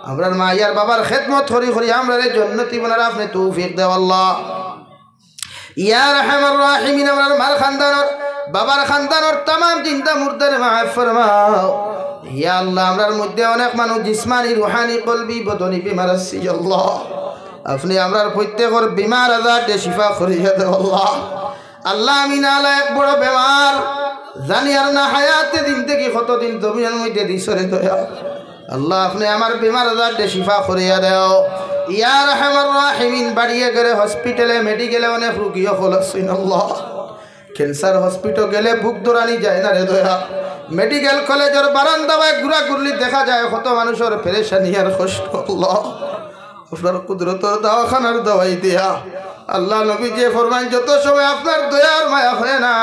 আমরার মায়ের বাবার খেদমত করি করি আমরার জান্নাতি বানার আপনি তৌফিক দাও আল্লাহ ইয়া রাহমার রাহিমিন আমরার মার খানদানর বাবার খানদানর तमाम জিন্দা মুর্দার মাফ ফরমাও ইয়া আল্লাহ আমরার মধ্যে অনেক মানুষ জিসমানি রুহানি কলবি বদনি বিমার আছে আল্লাহ আপনি আমরার প্রত্যেকর বিমার আজাদে শিফা করিয়া দাও আল্লাহ আল্লাহ আমি নালা এক বড় বেমার জানি আর না হায়াতে দিন থেকে কতদিন জমিনের মধ্যে দিছরে দয়া আল্লাহ আপনি আমার বিমার আজাদে শিফা করিয়া দাও ইয়া রাহমার রাহিমিন বাড়িয়ে গেলে হসপিটালে মেডিকেলে অনেক রোগীও হলছেন আল্লাহ ক্যান্সার হসপিটাল গেলে বুক দৌড়ানি যায় না রে দয়া মেডিকেল কলেজের বারান্দায় ঘুরা ঘুরলি দেখা যায় কত মানুষের পেরেশানি আর কষ্ট আল্লাহ আপনার কুদরতের দাওয়াখানার দাওয়াই দিয়া আল্লাহ নবী যে ফরমান যত সময় আপনার দয়ার মায়া হয় না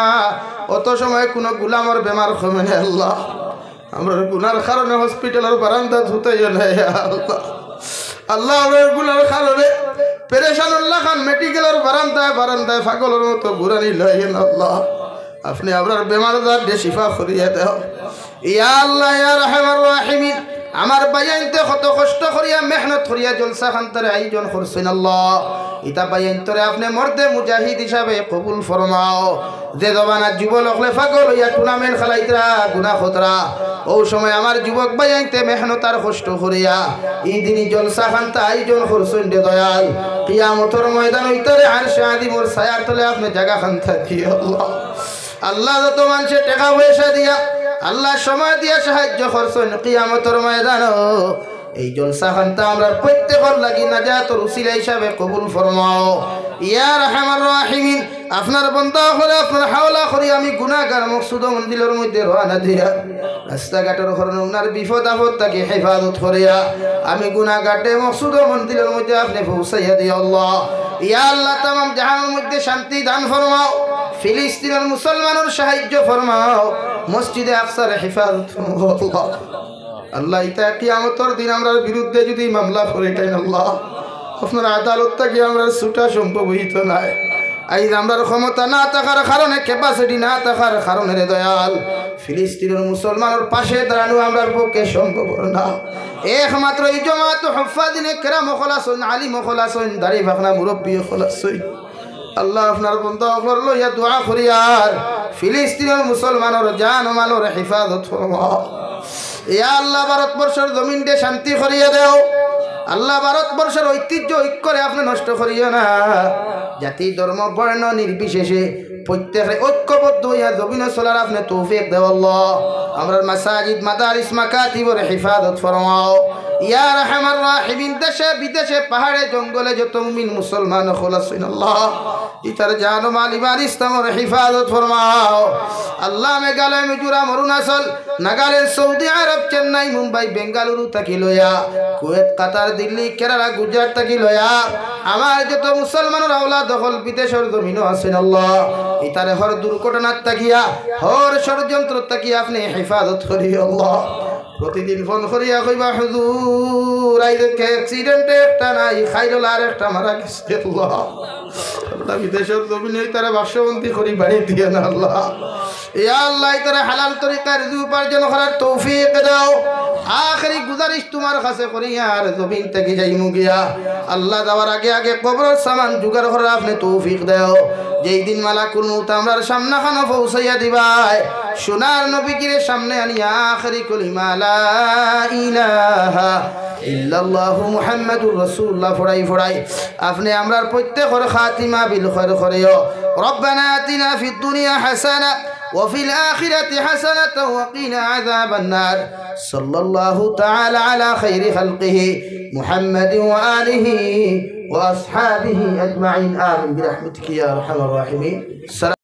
অত সময় কোনো গুলামর বেমার কমে না আল্লাহ আমরা গুনার কারণে হসপিটালের বারান্দা ধুতেই না আল্লাহ আল্লাহ আমার গুনার কারণে পেরেশানুল্লাহ খান মেডিকেলের বারান্দায় পাগলের মতো ঘুরানি লয়েন আল্লাহ আপনি আপনার বেমার দাঁড়ে শিফা করিয়া দেও ইয়া আল্লাহ ইয়া রাহমার রাহিমিন আমার বাইয়ানতে কত কষ্ট করিয়া মেহনত করিয়া জলসা খানতারে আয়োজন করছেন আল্লাহ ইতা বাইয়ানতরে আপনি মর্দে মুজাহিদ হিসাবে কবুল ফরমাও যে জবানা যুবক হলে পাগল হইয়া টুর্নামেন্ট খেলাইতরা গুনাহ খতরা ও সময় আমার যুবক বাইয়ানতে মেহনত আর কষ্ট করিয়া এই দিনই জলসা খানতা আয়োজন করছেন দে দয়াল কিয়ামতের ময়দান হইতরে আরশে আযিমর ছায়ার তলে আপনি জায়গা খানতা দিও আল্লাহ আল্লাহ যত মানুষে টাকা পয়সা দিয়া আল্লাহ সময় দিয়া সাহায্য করছেন কিয়ামতের ময়দানে এই জলসা খানতা আমরা প্রত্যেকর লাগি নাজাতের উসিলা হিসাবে কবুল ফরমাও ইয়া রাহমার রাহিমিন আপনার বান্দা হলে আপনার হাওলা করি আমি গুনাহগার মকসুদ মন্দিরের মধ্যে রওনা দিয়া রাস্তাঘাটের কারণে ওনার বিপদ আপদ তাকে হেফাজত করিয়া আমি গুনাহগাটে মকসুদ মন্দিরের মধ্যে আপনি পৌঁছাইয়া দিও আল্লাহ ইয়া আল্লাহ तमाम জাহানের মধ্যে শান্তি দান ফরমাও ফিলিস্তিনের মুসলমানের সাহায্য ফরমাও মসজিদে আকসার হেফাজত ফরমাও আল্লাহ ইতা কিয়ামতের দিন আমরার বিরুদ্ধে যদি মামলা করে টাইন আল্লাহ আপনার আদালতটা কি আমরা ছুটা সম্ভব হইতো নাই আইজ আমরার ক্ষমতা না থাকার কারণে ক্যাপাসিটি না থাকার কারণে রে দয়াল ফিলিস্তিনের মুসলমানের পাশে দাঁড়ানো আমরার পক্ষে সম্ভব না একমাত্র এই জামাত হুফাজিনে কেরাম খলাসন আলিম খলাসন দাড়ি ভাগনা মুরব্বী খলাসন আল্লাহ আপনার বন্ধু আপনার লইয়া দোয়া করি আর ফিলিস্তিনের মুসলমানের জান ও মালের হেফাজত ফরমাও ইয়া আল্লাহ ভারতবর্ষের জমিনকে শান্তি করিয়া দেও আল্লাহ ভারতবর্ষের ঐতিহ্য ঐক্যরে আপনি নষ্ট করিও না জাতি ধর্ম বর্ণ নির্বিশেষে প্রত্যেকে ঐক্যবদ্ধ হইয়া জমিনে চলার আপনি তৌফিক দেও আল্লাহ আমরার মাসাজিদ মাদারিস মাকাতিবর হেফাজত ফরমাও ইয়া রাহমার রাহিমিন দেশে বিদেশে পাহাড়ে জঙ্গলে যত মুমিন মুসলমান খোলাছেন আল্লাহ ইতার জান ও মাল ইমান ইসলামের হেফাজত ফরমাও আল্লাহ মেঘালয় মিজোরাম অরুণাচল নাগাল্যান্ড সৌদি আরব চেন্নাই মুম্বাই বেঙ্গালুরু থাকি লয়া কুয়েত কাতার দিল্লি কেরালা গুজরাট থাকি লয়া আমার যত মুসলমানের আওলাদ দখল বিদেশের জমিনও আছেন আল্লাহ ইতারে হর দুর্ঘটনার তাকিয়া হর ষড়যন্ত্র তাকিয়া আপনি হেফাজত করিও আল্লাহ প্রতিদিন ফোন করিয়া কইবা হুজুর আইকে অ্যাক্সিডেন্টে একটা নাই খাইরল আর একটা মারা গেছে আল্লাহ আল্লাহ বিদেশের জমিনে তারা বাসবন্দি করি বাড়ি দিয়ে না আল্লাহ ইয়া আল্লাহ তারা হালাল তরিকার রিজিক উপার্জন করার তৌফিক দাও আখেরি গুজারিশ তোমার কাছে করি আর জমিন থেকে যাইমু গিয়া আল্লাহ যাওয়ার আগে আগে কবরের সামান জোগাড় করার আপনি তৌফিক দাও যেই দিন মালাকুল মউত আমরার সামনে খানা পৌঁছাইয়া দিবাই সোনার নবীজির সামনে আনিয়া আখেরি কলিমা লা ইলাহা ইল্লাল্লাহু মুহাম্মাদুর রাসূলুল্লাহ ফড়াই আপনি আমরার প্রত্যেকের খাতিমা বিল খায়র করিও রব্বানা আতিনা ফিদ দুনিয়া হাসানা وفي الآخرة حسنة وقنا عذاب النار صلى الله تعالى على خير خلقه محمد وآله وأصحابه أجمعين آمين برحمتك يا أرحم الراحمين.